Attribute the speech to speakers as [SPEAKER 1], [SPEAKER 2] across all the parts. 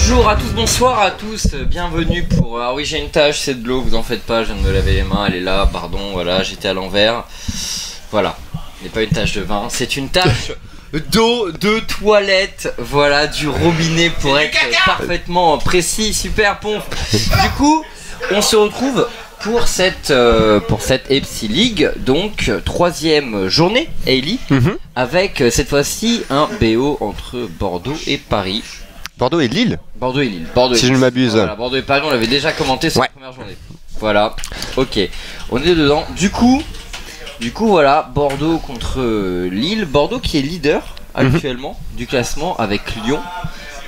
[SPEAKER 1] Bonjour à tous, bonsoir à tous, bienvenue pour... Ah oui, j'ai une tâche, c'est de l'eau, vous en faites pas, je viens de me laver les mains, elle est là, pardon, voilà, j'étais à l'envers. Voilà, ce n'est pas une tâche de vin, c'est une tâche d'eau, de toilette, voilà, du robinet pour être parfaitement précis, super pompe. Du coup, on se retrouve pour cette EPSI League, donc troisième journée, Ailey, avec cette fois-ci un BO entre Bordeaux et Paris.
[SPEAKER 2] Bordeaux et Lille.
[SPEAKER 1] Bordeaux et Lille.
[SPEAKER 2] Si je ne m'abuse.
[SPEAKER 1] Voilà, Bordeaux et Paris, on l'avait déjà commenté sur la première journée. Voilà, ok, on est dedans. Du coup, voilà, Bordeaux contre Lille. Bordeaux qui est leader actuellement du classement avec Lyon.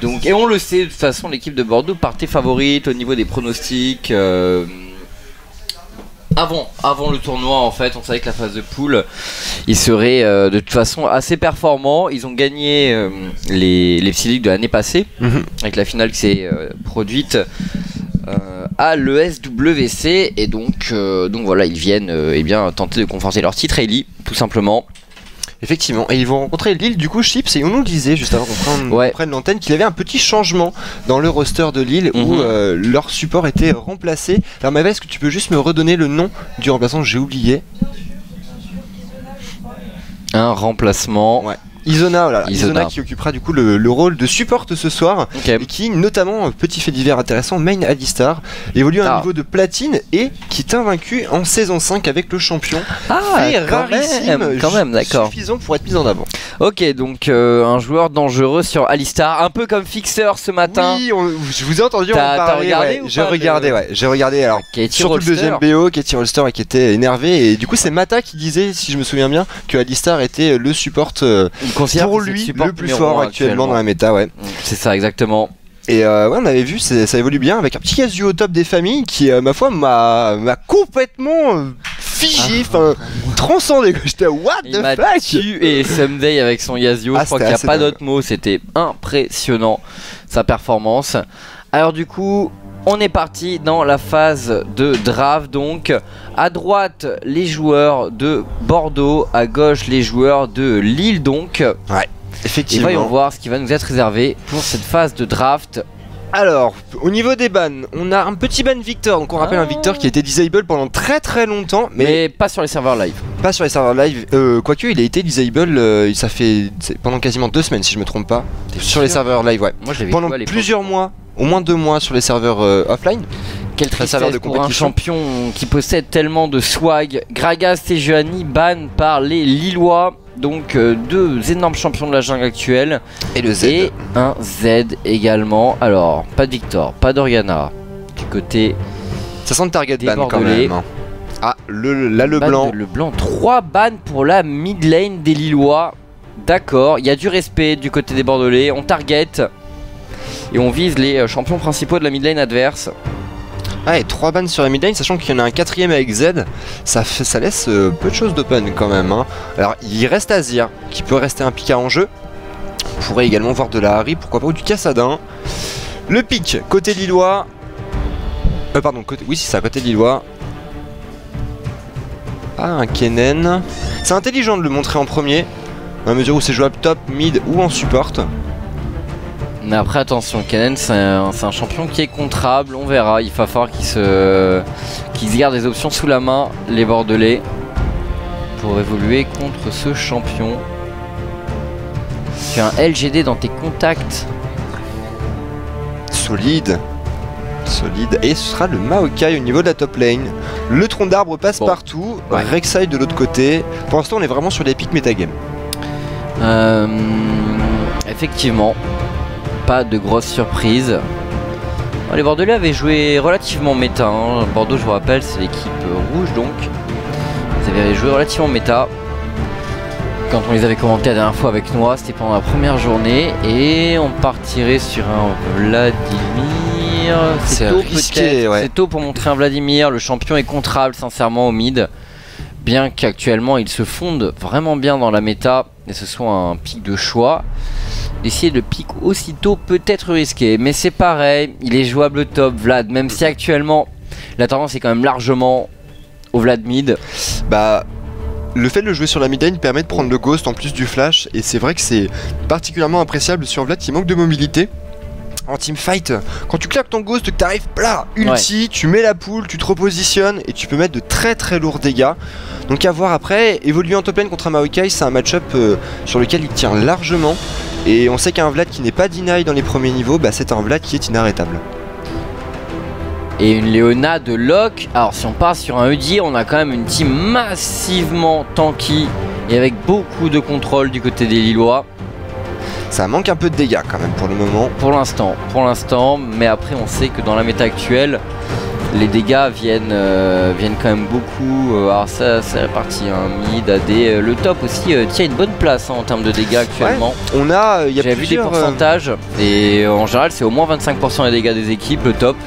[SPEAKER 1] Donc, et on le sait, de toute façon, l'équipe de Bordeaux partait favorite au niveau des pronostics. Avant le tournoi, en fait, on savait que la phase de poule, ils seraient de toute façon assez performants. Ils ont gagné les EPSI League de l'année passée, avec la finale qui s'est produite à l'ESWC. Et donc voilà, ils viennent tenter de conforter leur titre, Ailey, tout simplement.
[SPEAKER 2] Effectivement, et ils vont rencontrer Lille, du coup Chips, et on nous disait juste avant qu'on prenne l'antenne qu'il y avait un petit changement dans le roster de Lille où leur support était remplacé. Alors Maëva, est-ce que tu peux juste me redonner le nom du remplaçant? J'ai oublié.
[SPEAKER 1] Un remplacement.
[SPEAKER 2] Ouais. Isona, voilà. Isona qui occupera du coup le rôle de support ce soir, et qui notamment, petit fait divers intéressant, Main Alistar évolue à un niveau de platine et qui est invaincu en saison 5 avec le champion.
[SPEAKER 1] Quand même, d'accord.
[SPEAKER 2] Suffisant pour être mis en avant.
[SPEAKER 1] Ok, donc un joueur dangereux sur Alistar, un peu comme Fixer ce matin.
[SPEAKER 2] Oui, je vous ai entendu en parler.
[SPEAKER 1] T'as regardé ou pas
[SPEAKER 2] J'ai regardé alors. Surtout le deuxième BO, Katie Rolster, qui était énervé, et du coup c'est Mata qui disait, si je me souviens bien, que Alistar était le support pour lui le plus fort actuellement dans la méta.
[SPEAKER 1] C'est ça, exactement.
[SPEAKER 2] Et on avait vu, ça évolue bien avec un petit Yasuo au top des familles qui, ma foi, m'a complètement figé, transcendé. J'étais what the fuck.
[SPEAKER 1] Et Someday avec son Yasuo, je crois qu'il n'y a pas d'autre mot, c'était impressionnant sa performance. Alors du coup, on est parti dans la phase de draft. Donc à droite les joueurs de Bordeaux, à gauche les joueurs de Lille. Donc
[SPEAKER 2] effectivement.
[SPEAKER 1] Et voyons voir ce qui va nous être réservé pour cette phase de draft.
[SPEAKER 2] Alors, au niveau des bans, on a un petit ban Victor. Donc on rappelle un Victor qui a été disable pendant très longtemps, mais
[SPEAKER 1] pas sur les serveurs live.
[SPEAKER 2] Pas sur les serveurs live. Quoique il a été disable, ça fait pendant quasiment 2 semaines si je me trompe pas. Sur les serveurs live, Moi, pendant plusieurs mois. Au moins 2 mois sur les serveurs offline.
[SPEAKER 1] Quelle tristesse pour un champion qui possède tellement de swag. Gragas Tejuani ban par les Lillois. Donc 2 énormes champions de la jungle actuelle.
[SPEAKER 2] Et le Z.
[SPEAKER 1] Et un Z également. Alors, pas de Victor, pas d'Oriana. Du côté...
[SPEAKER 2] Ça sent le target ban quand même. Ah, le blanc.
[SPEAKER 1] Le blanc. 3 bans pour la mid lane des Lillois. D'accord, il y a du respect du côté des Bordelais. On target. Et on vise les champions principaux de la mid lane adverse.
[SPEAKER 2] Ah, et 3 bans sur la mid lane, sachant qu'il y en a un 4ème avec Z, ça laisse peu de choses d'open quand même. Alors il reste Azir, qui peut rester un Pika en jeu. On pourrait également voir de la Harry, pourquoi pas, ou du Kassadin. Le pic, côté Lillois. Oui, c'est ça, côté Lillois. Ah, un Kennen. C'est intelligent de le montrer en premier, dans la mesure où c'est jouable top, mid ou en support.
[SPEAKER 1] Mais après attention, Kennen c'est un champion qui est contrable, on verra, il va falloir qu'ils se gardent des options sous la main, les Bordelais, pour évoluer contre ce champion. Tu as un LGD dans tes contacts.
[SPEAKER 2] Solide. Et ce sera le Maokai au niveau de la top lane. Le tronc d'arbre passe partout, Rek'Sai de l'autre côté. Pour l'instant on est vraiment sur l'épique metagame.
[SPEAKER 1] Effectivement. Pas de grosses surprises. Les Bordelais avaient joué relativement méta. Bordeaux, je vous rappelle, c'est l'équipe rouge donc. Ils avaient joué relativement méta. Quand on les avait commentés la dernière fois avec Noah, c'était pendant la première journée. Et on partirait sur un Vladimir. C'est tôt peut-être. C'est tôt pour montrer un Vladimir. Le champion est contrable sincèrement au mid. Bien qu'actuellement il se fonde vraiment bien dans la méta. Et ce soit un pic de choix. Essayer de pick aussitôt peut être risqué, mais c'est pareil, il est jouable top Vlad, même si actuellement la tendance est quand même largement au Vlad mid.
[SPEAKER 2] Le fait de le jouer sur la mid lane permet de prendre le ghost en plus du flash, et c'est vrai que c'est particulièrement appréciable sur Vlad qui manque de mobilité. en teamfight, quand tu claques ton ghost, que t'arrives plat, ulti, tu mets la poule, tu te repositionnes et tu peux mettre de très très lourds dégâts. Donc à voir après, évoluer en top lane contre un Maokai, c'est un match-up sur lequel il tient largement. Et on sait qu'un Vlad qui n'est pas deny dans les premiers niveaux, bah c'est un Vlad qui est inarrêtable.
[SPEAKER 1] Et une Leona de Locke. Alors si on part sur un ED, on a quand même une team massivement tanky et avec beaucoup de contrôle du côté des Lillois.
[SPEAKER 2] Ça manque un peu de dégâts quand même pour le moment.
[SPEAKER 1] Pour l'instant, mais après on sait que dans la méta actuelle, les dégâts viennent quand même beaucoup. Alors ça c'est réparti, hein, mid, AD, le top aussi tient une bonne place hein, en termes de dégâts actuellement.
[SPEAKER 2] Ouais, on a,
[SPEAKER 1] J'avais vu des pourcentages et en général c'est au moins 25% des dégâts des équipes, le top.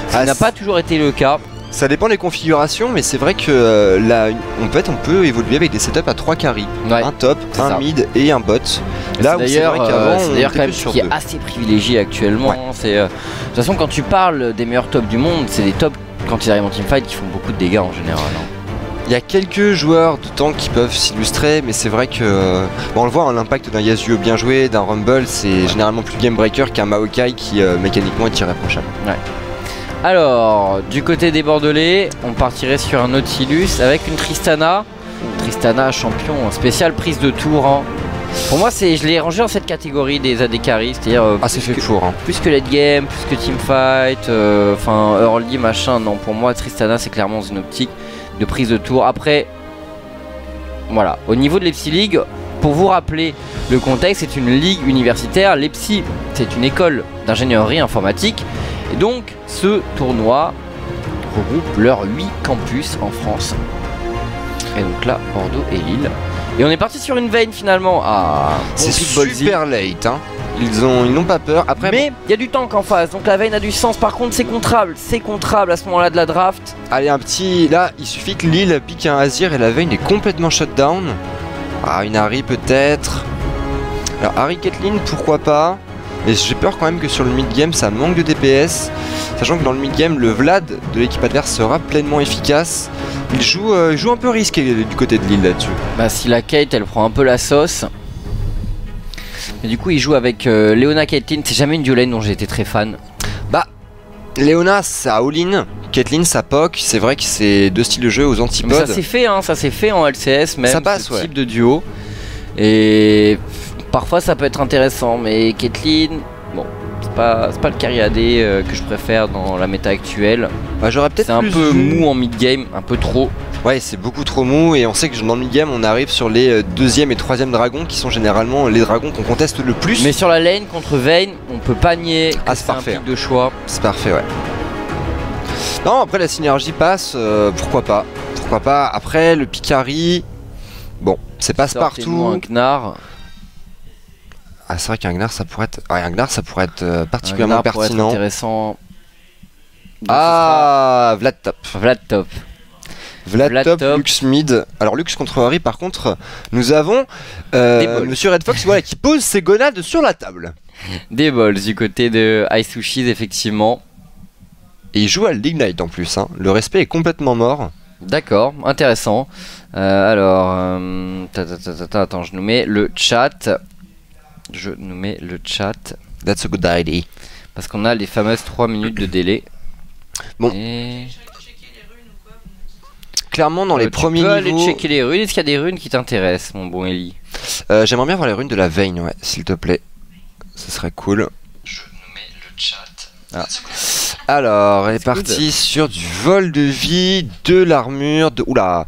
[SPEAKER 1] Ça n'a pas toujours été le cas.
[SPEAKER 2] Ça dépend des configurations, mais c'est vrai que là, on peut évoluer avec des setups à 3 carries. Ouais, un top, un mid et un bot. Là où c'est vrai qu'avant,
[SPEAKER 1] c'est d'ailleurs quand même ce qui est assez privilégié actuellement. Ouais. De toute façon, quand tu parles des meilleurs tops du monde, c'est des tops quand ils arrivent en teamfight qui font beaucoup de dégâts en général.
[SPEAKER 2] Il y a quelques joueurs de tank qui peuvent s'illustrer, mais c'est vrai que bon, on le voit, hein, l'impact d'un Yasuo bien joué, d'un Rumble, c'est généralement plus game breaker qu'un Maokai qui mécaniquement est irréprochable.
[SPEAKER 1] Ouais. Alors, du côté des Bordelais, on partirait sur un Nautilus avec une Tristana. Tristana, champion spécial prise de tour. Hein. Pour moi, je l'ai rangé dans cette catégorie des AD carry, c'est-à-dire
[SPEAKER 2] c'est fait pour. Hein.
[SPEAKER 1] Plus que late game, plus que teamfight, enfin early machin. Non, pour moi, Tristana, c'est clairement une optique de prise de tour. Après, voilà, au niveau de l'Epsi League, pour vous rappeler le contexte, c'est une ligue universitaire. L'Epsi, c'est une école d'ingénierie informatique. Et donc, ce tournoi regroupe leurs 8 campus en France. Et donc là, Bordeaux et Lille. Et on est parti sur une veine finalement. Ah,
[SPEAKER 2] c'est super late, hein. Ils n'ont pas peur. Après,
[SPEAKER 1] mais il y a du tank en face, donc la veine a du sens. Par contre, c'est contrable à ce moment-là de la draft.
[SPEAKER 2] Allez, un petit. Là, il suffit que Lille pique un Azir et la veine est complètement shut down. Ah, une Harry peut-être. Alors, Harry Caitlyn, pourquoi pas. Mais j'ai peur quand même que sur le mid-game ça manque de DPS, sachant que dans le mid-game le Vlad de l'équipe adverse sera pleinement efficace. Il joue un peu risqué du côté de Lille là-dessus.
[SPEAKER 1] Bah si la Kate elle prend un peu la sauce. Et du coup il joue avec Leona Caitlyn, c'est jamais une duo lane dont j'ai été très fan.
[SPEAKER 2] Bah Leona ça all-in, Caitlyn ça poke, c'est vrai que c'est deux styles de jeu aux antipodes.
[SPEAKER 1] Mais ça s'est fait en LCS même,
[SPEAKER 2] ça passe,
[SPEAKER 1] ce type de duo. Et parfois ça peut être intéressant, mais Caitlyn, bon, c'est pas le carry AD que je préfère dans la méta actuelle.
[SPEAKER 2] Bah, j'aurais peut-être.
[SPEAKER 1] C'est un peu mou en mid-game, un peu trop.
[SPEAKER 2] Ouais, c'est beaucoup trop mou et on sait que dans le mid-game on arrive sur les 2e et 3e dragons qui sont généralement les dragons qu'on conteste le plus.
[SPEAKER 1] Mais sur la lane contre Vayne, on peut pas nier que
[SPEAKER 2] c'est parfait.
[SPEAKER 1] Un pic de choix.
[SPEAKER 2] C'est parfait, ouais. Non, après la synergie passe, pourquoi pas. Pourquoi pas. Après le Picari, bon, c'est passe partout.
[SPEAKER 1] Un Gnar.
[SPEAKER 2] Ah, c'est vrai qu'un Gnar ça pourrait être, un Gnar ça pourrait être particulièrement pertinent.
[SPEAKER 1] Être intéressant. Donc
[SPEAKER 2] ah, Vlad top.
[SPEAKER 1] Vlad top.
[SPEAKER 2] Vlad top, Lux mid. Alors Lux contre Harry par contre, nous avons Monsieur Red Fox voilà, qui pose ses gonades sur la table.
[SPEAKER 1] Des balls du côté de Isushis effectivement.
[SPEAKER 2] Et il joue à l'Ignite en plus, hein. Le respect est complètement mort.
[SPEAKER 1] D'accord, intéressant. Alors, attends, je nous mets le chat.
[SPEAKER 2] That's a good idea.
[SPEAKER 1] Parce qu'on a les fameuses 3 minutes de délai.
[SPEAKER 2] Bon.
[SPEAKER 1] Et...
[SPEAKER 2] clairement dans les premiers niveaux...
[SPEAKER 1] Tu peux aller checker les runes. Est-ce qu'il y a des runes qui t'intéressent, mon bon Ellie?
[SPEAKER 2] J'aimerais bien voir les runes de la Vayne, ouais, s'il te plaît. Ce serait cool.
[SPEAKER 1] Je nous mets le chat.
[SPEAKER 2] Ah. Alors, on est parti sur du vol de vie, de l'armure, de... Oula,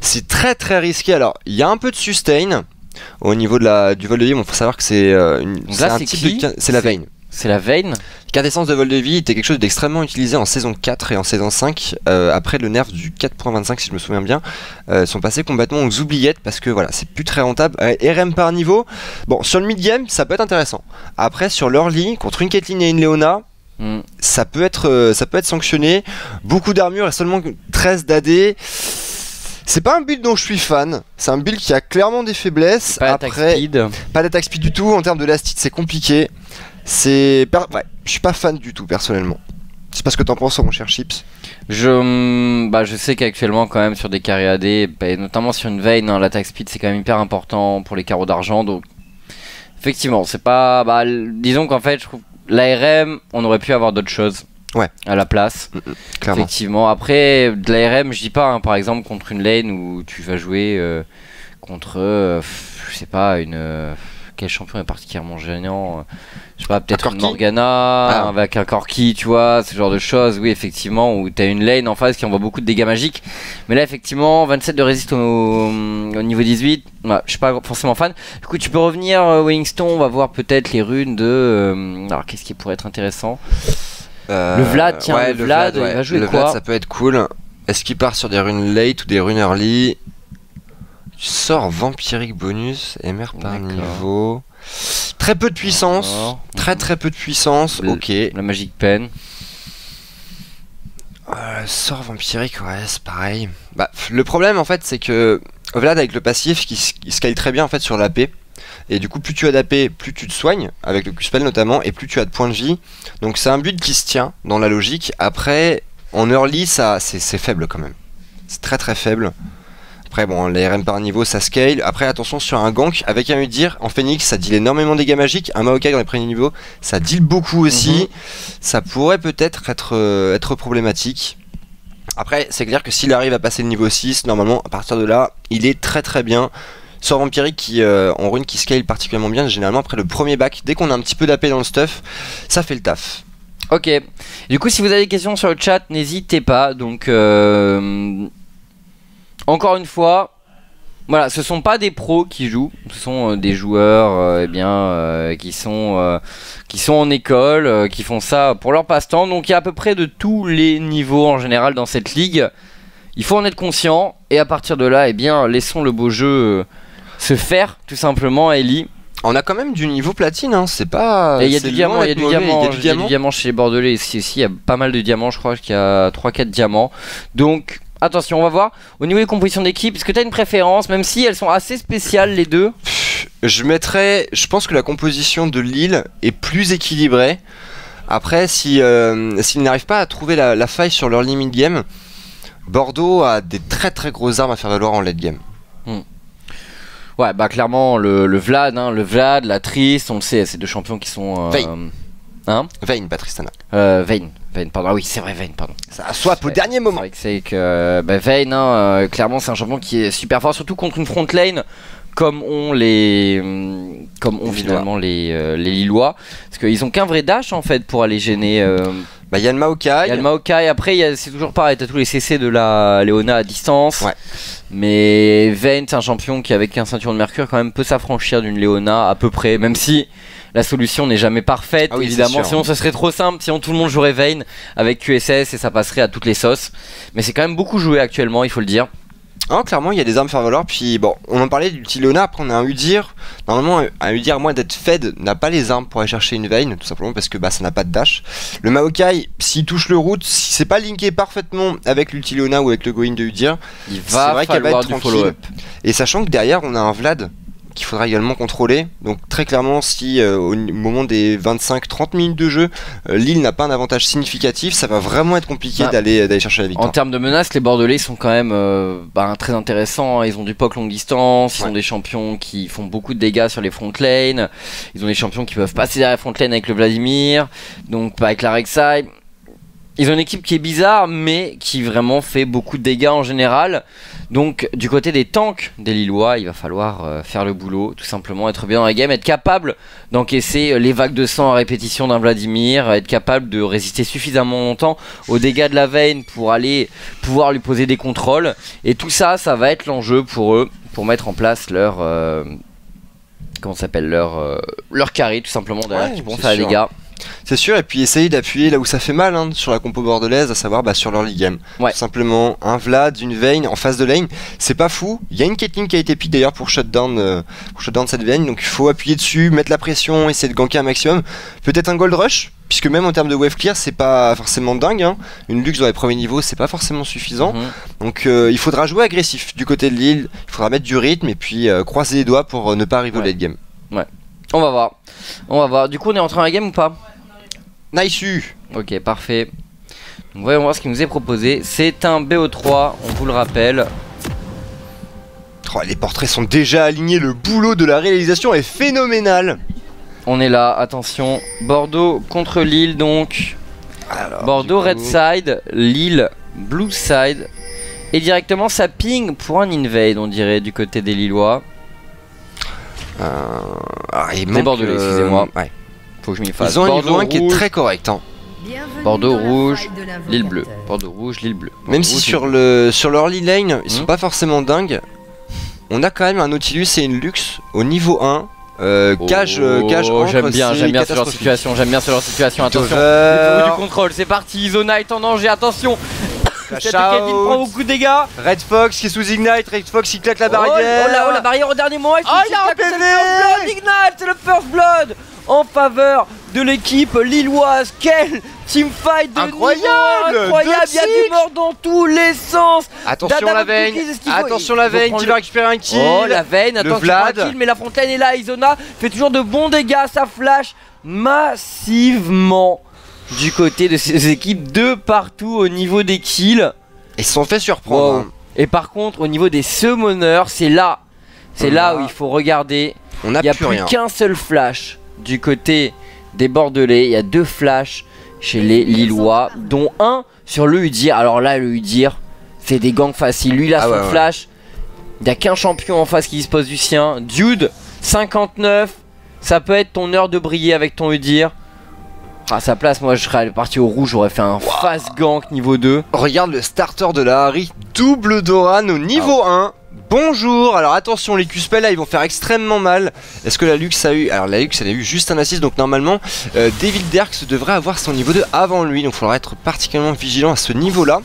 [SPEAKER 2] c'est très très risqué. Alors, il y a un peu de sustain au niveau de du vol de vie. Bon, faut savoir que c'est un type de... C'est la Vayne.
[SPEAKER 1] C'est la Vayne.
[SPEAKER 2] Quintessence de vol de vie était quelque chose d'extrêmement utilisé en saison 4 et en saison 5. Après le nerf du 4.25 si je me souviens bien, sont passés complètement aux oubliettes parce que voilà, c'est plus très rentable. RM par niveau, bon sur le mid game ça peut être intéressant. Après sur l'early, contre une Caitlyn et une Leona, ça peut être sanctionné. Beaucoup d'armure et seulement 13 d'AD. C'est pas un build dont je suis fan, c'est un build qui a clairement des faiblesses.
[SPEAKER 1] Pas d'attaque speed.
[SPEAKER 2] Pas d'attaque speed du tout, en termes de last hit c'est compliqué. Ouais, je suis pas fan du tout personnellement. C'est pas ce que t'en penses, mon cher Chips.
[SPEAKER 1] Je sais qu'actuellement quand même sur des carrés AD, et notamment sur une Vayne, hein, l'attaque speed c'est quand même hyper important pour les carreaux d'argent. Donc effectivement c'est pas... disons qu'en fait je trouve l'ARM, on aurait pu avoir d'autres choses à la place.
[SPEAKER 2] Clairement.
[SPEAKER 1] Effectivement. Après, de l'ARM, je dis pas, hein, par exemple, contre une lane où tu vas jouer contre, je sais pas, quel champion est particulièrement gênant, je sais pas, peut-être une Morgana avec un Corki, tu vois, ce genre de choses. Oui, effectivement, où t'as une lane en face qui envoie beaucoup de dégâts magiques. Mais là, effectivement, 27 de résiste au niveau 18, je suis pas forcément fan. Du coup, tu peux revenir Wellington, on va voir peut-être les runes de. Alors, qu'est-ce qui pourrait être intéressant? Le Vlad, tiens, le Vlad, il va jouer
[SPEAKER 2] le
[SPEAKER 1] quoi?
[SPEAKER 2] Vlad, ça peut être cool. Est-ce qu'il part sur des runes late ou des runes early? Tu sors vampirique bonus, MR par niveau. Très peu de puissance. Très peu de puissance. Ok.
[SPEAKER 1] La Magic Pen.
[SPEAKER 2] Sort vampirique, ouais, c'est pareil. Bah, le problème en fait, c'est que Vlad avec le passif qui scale très bien en fait sur l'AP. Et du coup, plus tu as d'AP, plus tu te soignes, avec le Q-Spell notamment, et plus tu as de points de vie. Donc c'est un build qui se tient dans la logique. Après, en early, c'est faible quand même. C'est très faible. Après bon, les RM par niveau ça scale. Après attention sur un gank avec un Udyr en Phoenix ça deal énormément de dégâts magiques. Un Maokai dans les premiers niveaux ça deal beaucoup aussi. Ça pourrait peut-être être problématique. Après c'est clair que s'il arrive à passer le niveau 6, normalement à partir de là il est très bien. Sort vampirique qui en rune qui scale particulièrement bien. Généralement après le premier back, dès qu'on a un petit peu d'AP dans le stuff, ça fait le taf.
[SPEAKER 1] Ok, du coup si vous avez des questions sur le chat n'hésitez pas. Donc encore une fois, voilà, ce sont pas des pros qui jouent, ce sont des joueurs qui sont en école, qui font ça pour leur passe-temps. Donc il y a à peu près de tous les niveaux en général dans cette ligue. Il faut en être conscient et à partir de là, laissons le beau jeu se faire tout simplement, Ellie.
[SPEAKER 2] On a quand même du niveau platine, hein. C'est pas.
[SPEAKER 1] Il y a du diamant, il y a du diamant chez les Bordelais ici aussi. Il y a pas mal de diamants, je crois qu'il y a 3-4 diamants. Donc attention, on va voir. Au niveau des compositions d'équipe, est-ce que tu as une préférence, même si elles sont assez spéciales les deux?
[SPEAKER 2] Je pense que la composition de Lille est plus équilibrée. Après, s'ils n'arrivent pas à trouver la faille sur leur limit game, Bordeaux a des très grosses armes à faire valoir en late game.
[SPEAKER 1] Ouais, bah clairement, le Vlad, hein, la Triste, on le sait, c'est deux champions qui sont.
[SPEAKER 2] Vayne, pas Tristana.
[SPEAKER 1] Vayne, pardon. Ah oui, c'est vrai, Vayne, pardon.
[SPEAKER 2] Ça a swap au dernier moment.
[SPEAKER 1] C'est que Vayne, hein, clairement, c'est un champion qui est super fort, surtout contre une front lane comme ont finalement les Lillois. Parce qu'ils ont qu'un vrai dash en fait pour aller gêner.
[SPEAKER 2] Il y a le Maokai.
[SPEAKER 1] Après, c'est toujours pareil, t'as tous les CC de la Léona à distance.
[SPEAKER 2] Ouais.
[SPEAKER 1] Mais Vayne, c'est un champion qui, avec un ceinturon de mercure, quand même peut s'affranchir d'une Léona à peu près, même si. La solution n'est jamais parfaite, évidemment, sinon ce serait trop simple, sinon tout le monde jouerait Vayne avec QSS et ça passerait à toutes les sauces. Mais c'est quand même beaucoup joué actuellement, il faut le dire.
[SPEAKER 2] Ah, clairement, il y a des armes faire valoir, puis bon, on en parlait du Léona, après on a un Udyr. Normalement, un Udyr, à moins d'être fed, n'a pas les armes pour aller chercher une Vayne, tout simplement parce que ça n'a pas de dash. Le Maokai, s'il touche le route, si c'est pas linké parfaitement avec l'ulti Léona ou avec le Going de Udyr,
[SPEAKER 1] il va falloir du follow-up.
[SPEAKER 2] Et sachant que derrière, on a un Vlad qu'il faudra également contrôler. Donc très clairement, si au moment des 25-30 minutes de jeu, Lille n'a pas un avantage significatif, ça va vraiment être compliqué d'aller chercher la victoire.
[SPEAKER 1] En termes de menaces, les Bordelais sont quand même très intéressants. Ils ont du POC longue distance, ils ont des champions qui font beaucoup de dégâts sur les front lanes, ils ont des champions qui peuvent passer derrière la front lane avec le Vladimir, donc avec la Rek'Sai. Ils ont une équipe qui est bizarre, mais qui vraiment fait beaucoup de dégâts en général. Donc, du côté des tanks des Lillois, il va falloir faire le boulot, tout simplement être bien dans la game, être capable d'encaisser les vagues de sang à répétition d'un Vladimir, être capable de résister suffisamment longtemps aux dégâts de la Vayne pour aller pouvoir lui poser des contrôles. Et tout ça, ça va être l'enjeu pour eux, pour mettre en place leur leur carry, tout simplement, derrière, qui pourront faire des dégâts.
[SPEAKER 2] C'est sûr, et puis essayer d'appuyer là où ça fait mal sur la compo bordelaise, à savoir sur leur league game. Tout simplement, un Vlad, une Vayne en face de lane, c'est pas fou. Il y a une Caitlyn qui a été pick d'ailleurs pour shutdown cette Vayne, donc il faut appuyer dessus, mettre la pression, essayer de ganker un maximum. Peut-être un gold rush, puisque même en termes de wave clear, c'est pas forcément dingue. Une luxe dans les premiers niveaux, c'est pas forcément suffisant. Donc il faudra jouer agressif du côté de Lille, il faudra mettre du rythme et puis croiser les doigts pour ne pas arriver au late game.
[SPEAKER 1] Ouais, on va voir. Du coup, on est entré dans la game ou pas?
[SPEAKER 2] Nice.
[SPEAKER 1] Ok, parfait. Donc voyons voir ce qui nous est proposé. C'est un BO3, on vous le rappelle.
[SPEAKER 2] Oh, les portraits sont déjà alignés, le boulot de la réalisation est phénoménal.
[SPEAKER 1] on est là, attention. Bordeaux contre Lille donc.
[SPEAKER 2] Alors,
[SPEAKER 1] Bordeaux Red Side, Lille Blue Side. Et directement ça ping pour un invade on dirait du côté des Lillois.
[SPEAKER 2] Il
[SPEAKER 1] des Bordelais, excusez-moi.
[SPEAKER 2] Ouais.
[SPEAKER 1] Faut que je m'y fasse.
[SPEAKER 2] Ils ont un
[SPEAKER 1] Bordeaux
[SPEAKER 2] niveau 1 qui est
[SPEAKER 1] rouge,
[SPEAKER 2] très correct. Hein.
[SPEAKER 1] Bordeaux rouge, Lille bleu. Bordeaux rouge, Lille bleu. Bordeaux
[SPEAKER 2] Même si
[SPEAKER 1] rouge,
[SPEAKER 2] sur
[SPEAKER 1] Lille bleu.
[SPEAKER 2] leur lead lane, ils sont pas forcément dingues. On a quand même un Nautilus et une Luxe au niveau 1. Cage entre,
[SPEAKER 1] j'aime bien ce genre de
[SPEAKER 2] catastrophique.
[SPEAKER 1] situation, j'aime bien ce genre de situation, attention.
[SPEAKER 2] Over.
[SPEAKER 1] Il faut du contrôle, c'est parti, Izona est en danger, attention.
[SPEAKER 2] Flash
[SPEAKER 1] Cette Kate, il prend
[SPEAKER 2] out.
[SPEAKER 1] beaucoup de dégâts.
[SPEAKER 2] Red Fox qui est sous Ignite, Red Fox qui claque la
[SPEAKER 1] Oh,
[SPEAKER 2] barrière.
[SPEAKER 1] la barrière au dernier moment.
[SPEAKER 2] Oh, il a un PV.
[SPEAKER 1] C'est le First Blood, Ignite, c'est le First Blood en faveur de l'équipe lilloise. Quel teamfight de
[SPEAKER 2] Incroyable,
[SPEAKER 1] niveau incroyable. Il y a du mort dans tous les sens.
[SPEAKER 2] Attention
[SPEAKER 1] Dada
[SPEAKER 2] la veine,
[SPEAKER 1] Cookies, est-ce qu'il faut-
[SPEAKER 2] attention
[SPEAKER 1] il
[SPEAKER 2] la
[SPEAKER 1] faut
[SPEAKER 2] veine
[SPEAKER 1] prendre
[SPEAKER 2] qui
[SPEAKER 1] le-
[SPEAKER 2] va récupérer un kill.
[SPEAKER 1] Oh la veine, attends, tu prends un
[SPEAKER 2] Vlad.
[SPEAKER 1] kill, mais la fontaine est là. Izona fait toujours de bons dégâts, ça flash massivement du côté de ces équipes de partout au niveau des kills.
[SPEAKER 2] Ils se sont fait surprendre.
[SPEAKER 1] Wow.
[SPEAKER 2] Hein.
[SPEAKER 1] Et par contre au niveau des summoners, c'est là où il faut regarder.
[SPEAKER 2] On n'a
[SPEAKER 1] Il n'y a
[SPEAKER 2] plus
[SPEAKER 1] plus
[SPEAKER 2] rien.
[SPEAKER 1] qu'un seul flash du côté des Bordelais. Il y a 2 flashs chez les Lillois, dont un sur le Udir. Alors là, le Udir, c'est des gangs faciles. Lui, il a
[SPEAKER 2] Ah
[SPEAKER 1] son
[SPEAKER 2] ouais.
[SPEAKER 1] flash. Il n'y a qu'un champion en face qui dispose du sien. Dude, 59. Ça peut être ton heure de briller avec ton Udir. À sa place, moi, je serais parti au rouge. J'aurais fait un fast gank niveau 2.
[SPEAKER 2] Regarde le starter de la Harry, double Doran au niveau 1. Bonjour, alors attention, les Q-spells là ils vont faire extrêmement mal. Est-ce que la Lux a eu... Alors la Lux elle a eu juste un assist, donc normalement Devil Derks devrait avoir son niveau 2 avant lui. Donc il faudra être particulièrement vigilant à ce niveau là.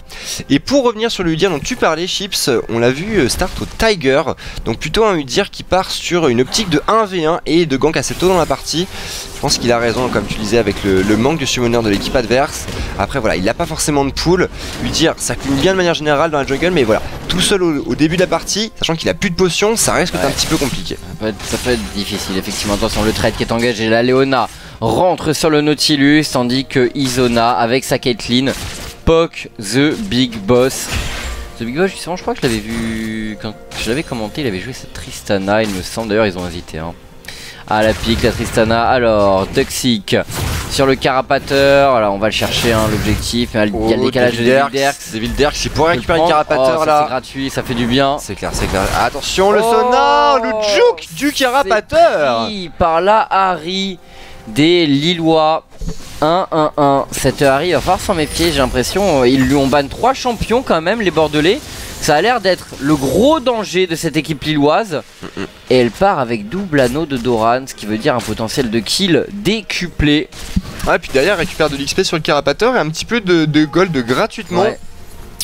[SPEAKER 2] Et pour revenir sur le Udyr dont tu parlais Chips, on l'a vu start au Tiger. Donc plutôt un Udyr qui part sur une optique de 1v1 et de gank assez tôt dans la partie. Je pense qu'il a raison comme tu disais avec le manque de summoner de l'équipe adverse. Après voilà, il n'a pas forcément de pool. Udyr ça clean bien de manière générale dans la jungle, mais voilà, tout seul au début de la partie, sachant qu'il a plus de potions, ça risque d'être un petit peu compliqué.
[SPEAKER 1] Ça peut être difficile, effectivement. Attention, le trade qui est engagé. La Léona rentre sur le Nautilus, tandis que Izona, avec sa Caitlyn, poke the Big Boss. The Big Boss, justement, je crois que je l'avais vu quand je l'avais commenté. Il avait joué cette Tristana, il me semble. D'ailleurs, ils ont hésité. Hein. Ah, la pique, la Tristana. Alors, Duxic sur le Carapateur. Alors, on va le chercher, hein, l'objectif. Il y a le décalage de Devil Derks.
[SPEAKER 2] Devil Derks, il pourrait récupérer le
[SPEAKER 1] Oh,
[SPEAKER 2] Carapateur
[SPEAKER 1] ça,
[SPEAKER 2] là.
[SPEAKER 1] c'est gratuit, ça fait du bien.
[SPEAKER 2] C'est clair, c'est clair. Attention, le
[SPEAKER 1] Oh,
[SPEAKER 2] sonar, le juke du Carapateur.
[SPEAKER 1] C'est pris par la Harry des Lillois. 1-1-1. Cette Harry va falloir s'en méfier, j'ai l'impression. Ils lui ont ban 3 champions quand même, les Bordelais. Ça a l'air d'être le gros danger de cette équipe lilloise. Et elle part avec double anneau de Doran, ce qui veut dire un potentiel de kill décuplé.
[SPEAKER 2] Ouais, puis derrière, récupère de l'XP sur le Carapateur et un petit peu de gold gratuitement.
[SPEAKER 1] Ouais.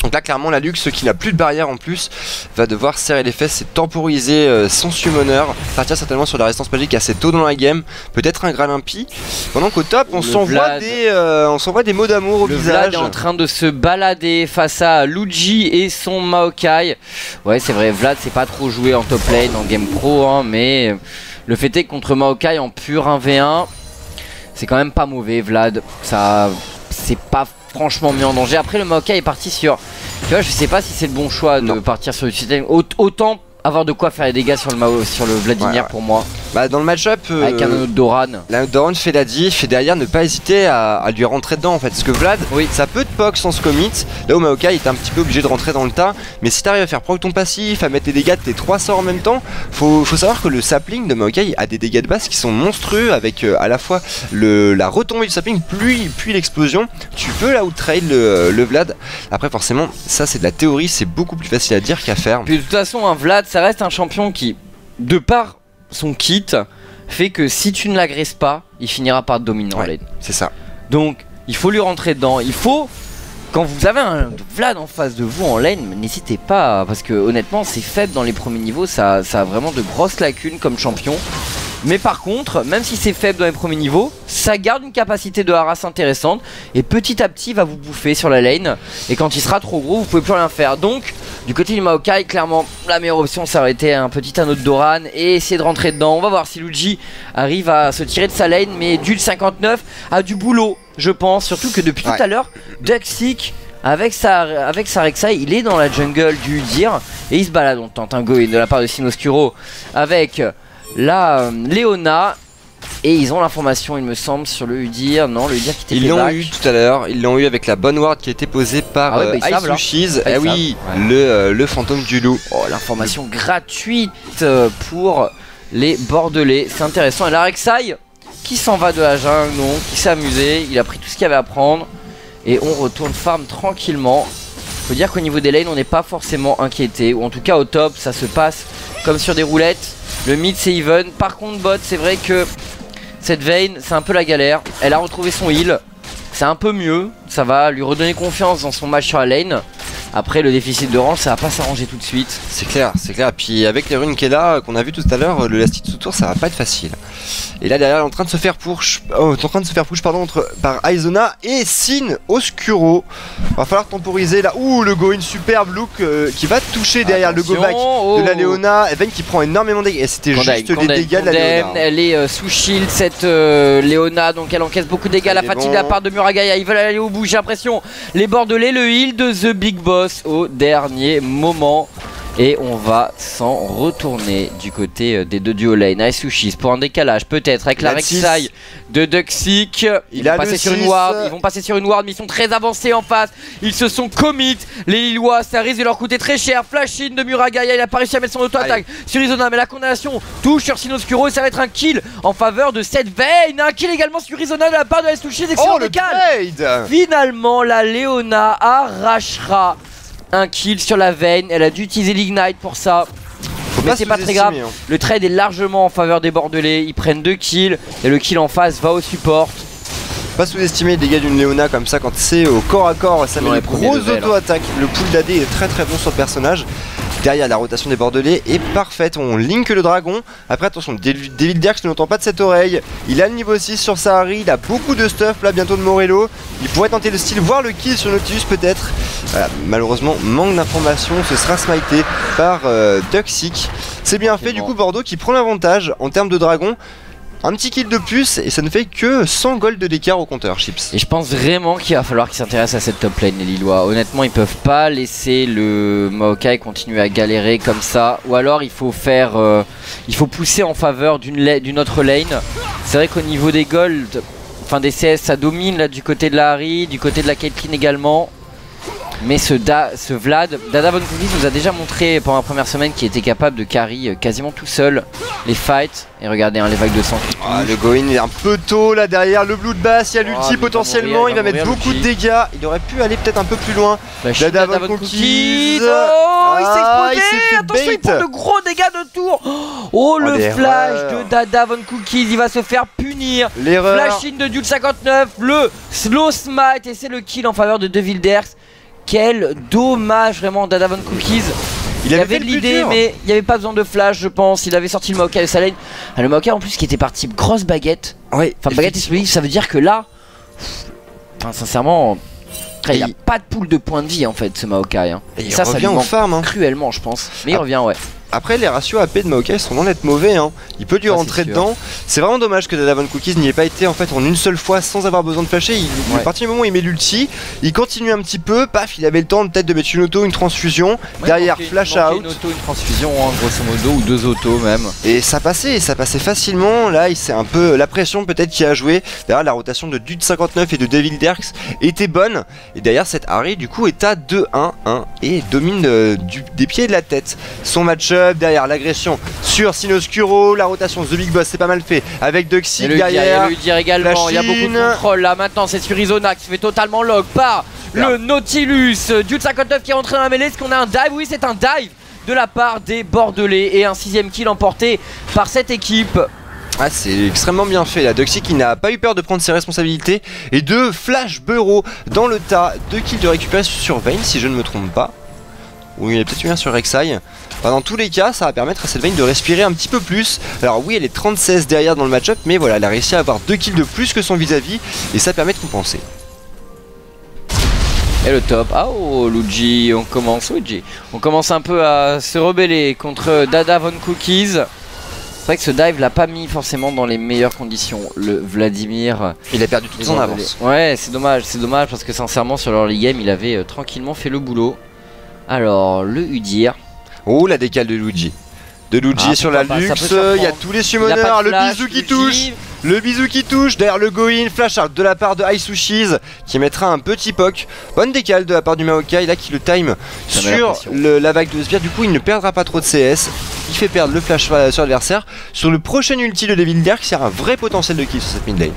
[SPEAKER 2] Donc là, clairement, la Lux, qui n'a plus de barrière en plus, va devoir serrer les fesses et temporiser son summoner. Partir certainement sur la résistance magique assez tôt dans la game. Peut-être un Gralimpi. Pendant qu'au top, on s'envoie des mots d'amour au
[SPEAKER 1] Le
[SPEAKER 2] visage.
[SPEAKER 1] Vlad est en train de se balader face à Luigi et son Maokai. Ouais, c'est vrai, Vlad c'est pas trop joué en top lane, en game pro, hein, mais le fait est que contre Maokai en pur 1v1, c'est quand même pas mauvais, Vlad. Ça, c'est pas franchement mis en danger. Après, le Maokai est parti sur... Tu vois, je sais pas si c'est le bon choix de partir sur le système. Autant avoir de quoi faire les dégâts sur le Vladimir pour moi.
[SPEAKER 2] Bah dans le match-up
[SPEAKER 1] avec un autre Doran.
[SPEAKER 2] La Doran fait la diff et derrière ne pas hésiter à lui rentrer dedans en fait. Parce que Vlad, ça peut te poke sans se commit. Là où Maokai est un petit peu obligé de rentrer dans le tas. Mais si t'arrives à faire proc ton passif, à mettre les dégâts de tes 3 sorts en même temps, faut savoir que le sapling de Maokai a des dégâts de base qui sont monstrueux avec à la fois la retombée du sapling puis l'explosion. Tu peux là outtrade le Vlad. Après forcément ça c'est de la théorie, c'est beaucoup plus facile à dire qu'à faire.
[SPEAKER 1] Puis de toute façon un Vlad ça reste un champion qui, de par son kit, fait que si tu ne l'agresses pas, il finira par te dominer en lane.
[SPEAKER 2] C'est ça. Donc
[SPEAKER 1] il faut lui rentrer dedans. Il faut, quand vous avez un Vlad en face de vous en lane, n'hésitez pas, parce que honnêtement c'est faible dans les premiers niveaux, ça a vraiment de grosses lacunes comme champion. Mais par contre, même si c'est faible dans les premiers niveaux, ça garde une capacité de harass intéressante et petit à petit il va vous bouffer sur la lane. Et quand il sera trop gros, vous pouvez plus rien faire. Donc, du côté du Maokai, clairement, la meilleure option ça aurait été un petit anneau de Doran et essayer de rentrer dedans. On va voir si Luigi arrive à se tirer de sa lane, mais Dul 59 a du boulot, je pense. Surtout que depuis tout à l'heure, Duxic avec sa Rek'Sai, il est dans la jungle du Udyr et il se balade. On tente un go-in de la part de Sinoscuro avec la Léona. Et ils ont l'information, il me semble, sur le Udyr. Non, le Udyr qui était
[SPEAKER 2] Ils l'ont eu tout à l'heure, ils l'ont eu avec la bonne ward qui a été posée par Icesushies. Eh oui, le fantôme du loup.
[SPEAKER 1] Oh, l'information gratuite pour les Bordelais, c'est intéressant. Et la Rek'Sai qui s'en va de la jungle, donc, qui s'est amusé, il a pris tout ce qu'il y avait à prendre. Et on retourne farm tranquillement. Faut dire qu'au niveau des lanes, on n'est pas forcément inquiété. Ou en tout cas au top, ça se passe comme sur des roulettes. Le mid c'est even. Par contre bot, c'est vrai que cette Vayne, c'est un peu la galère. Elle a retrouvé son heal. C'est un peu mieux. Ça va lui redonner confiance dans son match sur la lane. Après le déficit de range, ça va pas s'arranger tout de suite.
[SPEAKER 2] C'est clair, c'est clair. Puis avec les runes qu'elle a, qu'on a vu tout à l'heure, le last hit sous tour, ça va pas être facile. Et là derrière, elle est en train de se faire push, par Aizona et Sin Oscuro. Va falloir temporiser là. Ouh, le go in superbe look qui va toucher derrière. Attention, le go back de la Léona. Vayne qui prend énormément de dégâts. Et c'était juste les dégâts de la Léona.
[SPEAKER 1] Elle est sous shield cette Léona, donc elle encaisse beaucoup de dégâts. La fatigue de la part de Muragaya. Ils veulent aller au bout, j'ai l'impression. Les Bordelais, le heal de The Big Boss au dernier moment. Et on va s'en retourner du côté des deux duo lane. Icesushies pour un décalage peut-être avec la Rek'Sai de Duxic. Ils vont passer sur une ward mais ils sont très avancés en face. Ils se sont commit. Les Lillois, ça risque de leur coûter très cher. Flash in de Muragaya, il a pas réussi à mettre son auto-attaque sur Izona, mais la condamnation touche sur Sin Oscuro et ça va être un kill en faveur de cette Vayne. Un kill également sur Izona de la part de Icesushies. Excellent décal. Finalement la Léona arrachera un kill sur la Vayne, elle a dû utiliser l'ignite pour ça. Mais c'est pas très grave, le trade est largement en faveur des Bordelais. Ils prennent 2 kills et le kill en face va au support.
[SPEAKER 2] Pas sous-estimer les dégâts d'une Léona comme ça quand c'est au corps à corps, ça met une grosse auto-attaque. Le pool d'AD est très bon sur le personnage. Derrière la rotation des Bordelais est parfaite, on link le dragon. Après attention, Devil Derks ne l'entend pas de cette oreille. Il a le niveau 6 sur sa Harry, il a beaucoup de stuff là bientôt de Morello. Il pourrait tenter le style, voire le kill sur Nautilus peut-être. Voilà, malheureusement manque d'informations, ce sera smité par Duxic. C'est bien fait du coup, Bordeaux qui prend l'avantage en termes de dragon. Un petit kill de plus et ça ne fait que 100 gold de d'écart au compteur, Chips.
[SPEAKER 1] Et je pense vraiment qu'il va falloir qu'ils s'intéressent à cette top lane, les Lillois. Honnêtement, ils peuvent pas laisser le Maokai continuer à galérer comme ça. Ou alors il faut faire, il faut pousser en faveur d'une autre lane. C'est vrai qu'au niveau des gold, enfin des CS, ça domine là du côté de la Harry, du côté de la Caitlyn également. Mais ce Vlad, Dada Von Cookies nous a déjà montré pendant la première semaine qu'il était capable de carry quasiment tout seul les fights. Et regardez les vagues de sang.
[SPEAKER 2] Le go-in est un peu tôt là derrière, le Bloodbath, il y a l'ulti potentiellement, il va mettre beaucoup de dégâts. Il aurait pu aller peut-être un peu plus loin. Dada Von Cookies.
[SPEAKER 1] Oh, il s'est explosé. Attention, il prend de gros dégâts de tour. Oh, le flash de Dada Von Cookies, il va se faire punir. Flash in de Duel 59, le slow smite et c'est le kill en faveur de Devil Derks. Quel dommage vraiment Dada Von Cookies. Il avait de l'idée mais il n'y avait pas besoin de flash je pense. Il avait sorti le Maokai de sa lane. Le Maokai en plus qui était parti grosse baguette.
[SPEAKER 2] Ouais,
[SPEAKER 1] enfin baguette explosive, ça veut dire que là, enfin sincèrement, il n'y a pas de pool de points de vie en fait ce Maokai.
[SPEAKER 2] Et ça revient au farm
[SPEAKER 1] cruellement je pense. Mais il revient
[SPEAKER 2] Après les ratios AP de Maokai sont loin d'être mauvais, il peut lui rentrer dedans. C'est vraiment dommage que Dada Von Cookies n'y ait pas été en fait en une seule fois sans avoir besoin de flasher. À partir du moment où il met l'ulti, il continue un petit peu, paf, il avait le temps peut-être de mettre une auto, une transfusion, derrière flash out.
[SPEAKER 1] Une auto, une transfusion grosso modo, ou 2 autos même.
[SPEAKER 2] Et ça passait facilement, là c'est un peu la pression peut-être qui a joué. Derrière la rotation de Dude 59 et de Devil Derks était bonne. Et derrière cette Harry du coup est à 2-1-1 et domine des pieds et de la tête. Son match-up derrière l'agression sur Sin Oscuro, la rotation The Big Boss c'est pas mal fait avec Duxic derrière.
[SPEAKER 1] Il également, il y a beaucoup de contrôle là maintenant, c'est sur Izona qui se fait totalement log par le Nautilus. Dude 59 qui est rentré dans la mêlée, est-ce qu'on a un dive? Oui, c'est un dive de la part des Bordelais et un 6ème kill emporté par cette équipe.
[SPEAKER 2] Ah, c'est extrêmement bien fait là, Duxic qui n'a pas eu peur de prendre ses responsabilités et de flash Bureau dans le tas. 2 kills de récupération sur Vayne si je ne me trompe pas. Ou il y a peut-être eu un sur Rek'Sai. Enfin, dans tous les cas, ça va permettre à cette Vayne de respirer un petit peu plus. Alors oui, elle est 36 derrière dans le match-up, mais voilà, elle a réussi à avoir 2 kills de plus que son vis-à-vis, et ça permet de compenser.
[SPEAKER 1] Et le top, Luigi, on commence un peu à se rebeller contre Dada Von Cookies. C'est vrai que ce dive l'a pas mis forcément dans les meilleures conditions. Le Vladimir,
[SPEAKER 2] il a perdu tout son avance.
[SPEAKER 1] Ouais, c'est dommage parce que sincèrement sur l'early game, il avait tranquillement fait le boulot. Alors, le Udyr.
[SPEAKER 2] Oh, la décale de Luigi. Sur la Lux, il y a tous les summoners, le bisou qui touche. Le bisou qui touche, derrière le go-in, flash out de la part de Aisushis qui mettra un petit poke. Bonne décale de la part du Maokai là qui le time sur la vague de sbire. Du coup il ne perdra pas trop de CS. Il fait perdre le flash sur l'adversaire. Sur le prochain ulti de Devil Derks, il y a un vrai potentiel de kill sur cette mid lane.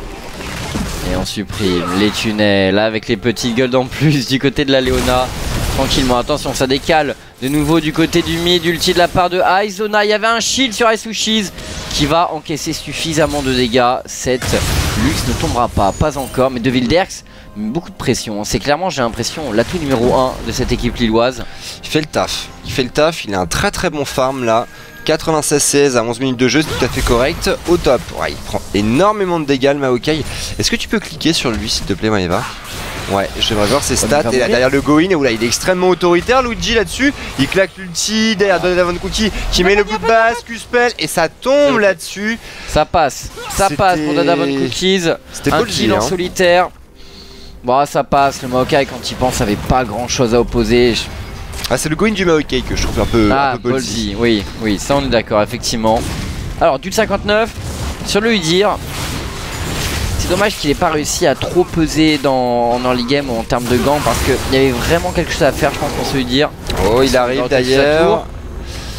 [SPEAKER 1] Et on supprime les tunnels avec les petites gueules en plus du côté de la Leona. Tranquillement, attention, ça décale de nouveau du côté du mid, ulti de la part de Aizona. Il y avait un shield sur Aisushis qui va encaisser suffisamment de dégâts. Cette luxe ne tombera pas encore. Mais Devil Derks, beaucoup de pression. C'est clairement, j'ai l'impression, l'atout numéro 1 de cette équipe lilloise.
[SPEAKER 2] Il fait le taf, il a un très bon farm là. 96-16 à 11 minutes de jeu, c'est tout à fait correct. Au top, ouais, il prend énormément de dégâts le Maokai. Est-ce que tu peux cliquer sur lui s'il te plaît Maeva? Ouais, j'aimerais voir ses stats. Et là, derrière le go-in, où là il est extrêmement autoritaire, Luigi là-dessus. Il claque l'ulti, derrière Donovan Cookie qui met le bout de basse, Q-spell et ça tombe là-dessus.
[SPEAKER 1] Ça passe pour Donovan Cookies.
[SPEAKER 2] C'était
[SPEAKER 1] un kill en solitaire. Bon, ça passe. Le Maokai, quand il pense, avait pas grand chose à opposer.
[SPEAKER 2] Ah, c'est le go-in du Maokai que je trouve un peu ballsy.
[SPEAKER 1] Oui, ça on est d'accord, effectivement. Alors, du 59 sur le Udyr. C'est dommage qu'il n'ait pas réussi à trop peser dans l'early game en termes de gants parce qu'il y avait vraiment quelque chose à faire, je pense, pour ce Udyr.
[SPEAKER 2] Oh, il arrive d'ailleurs.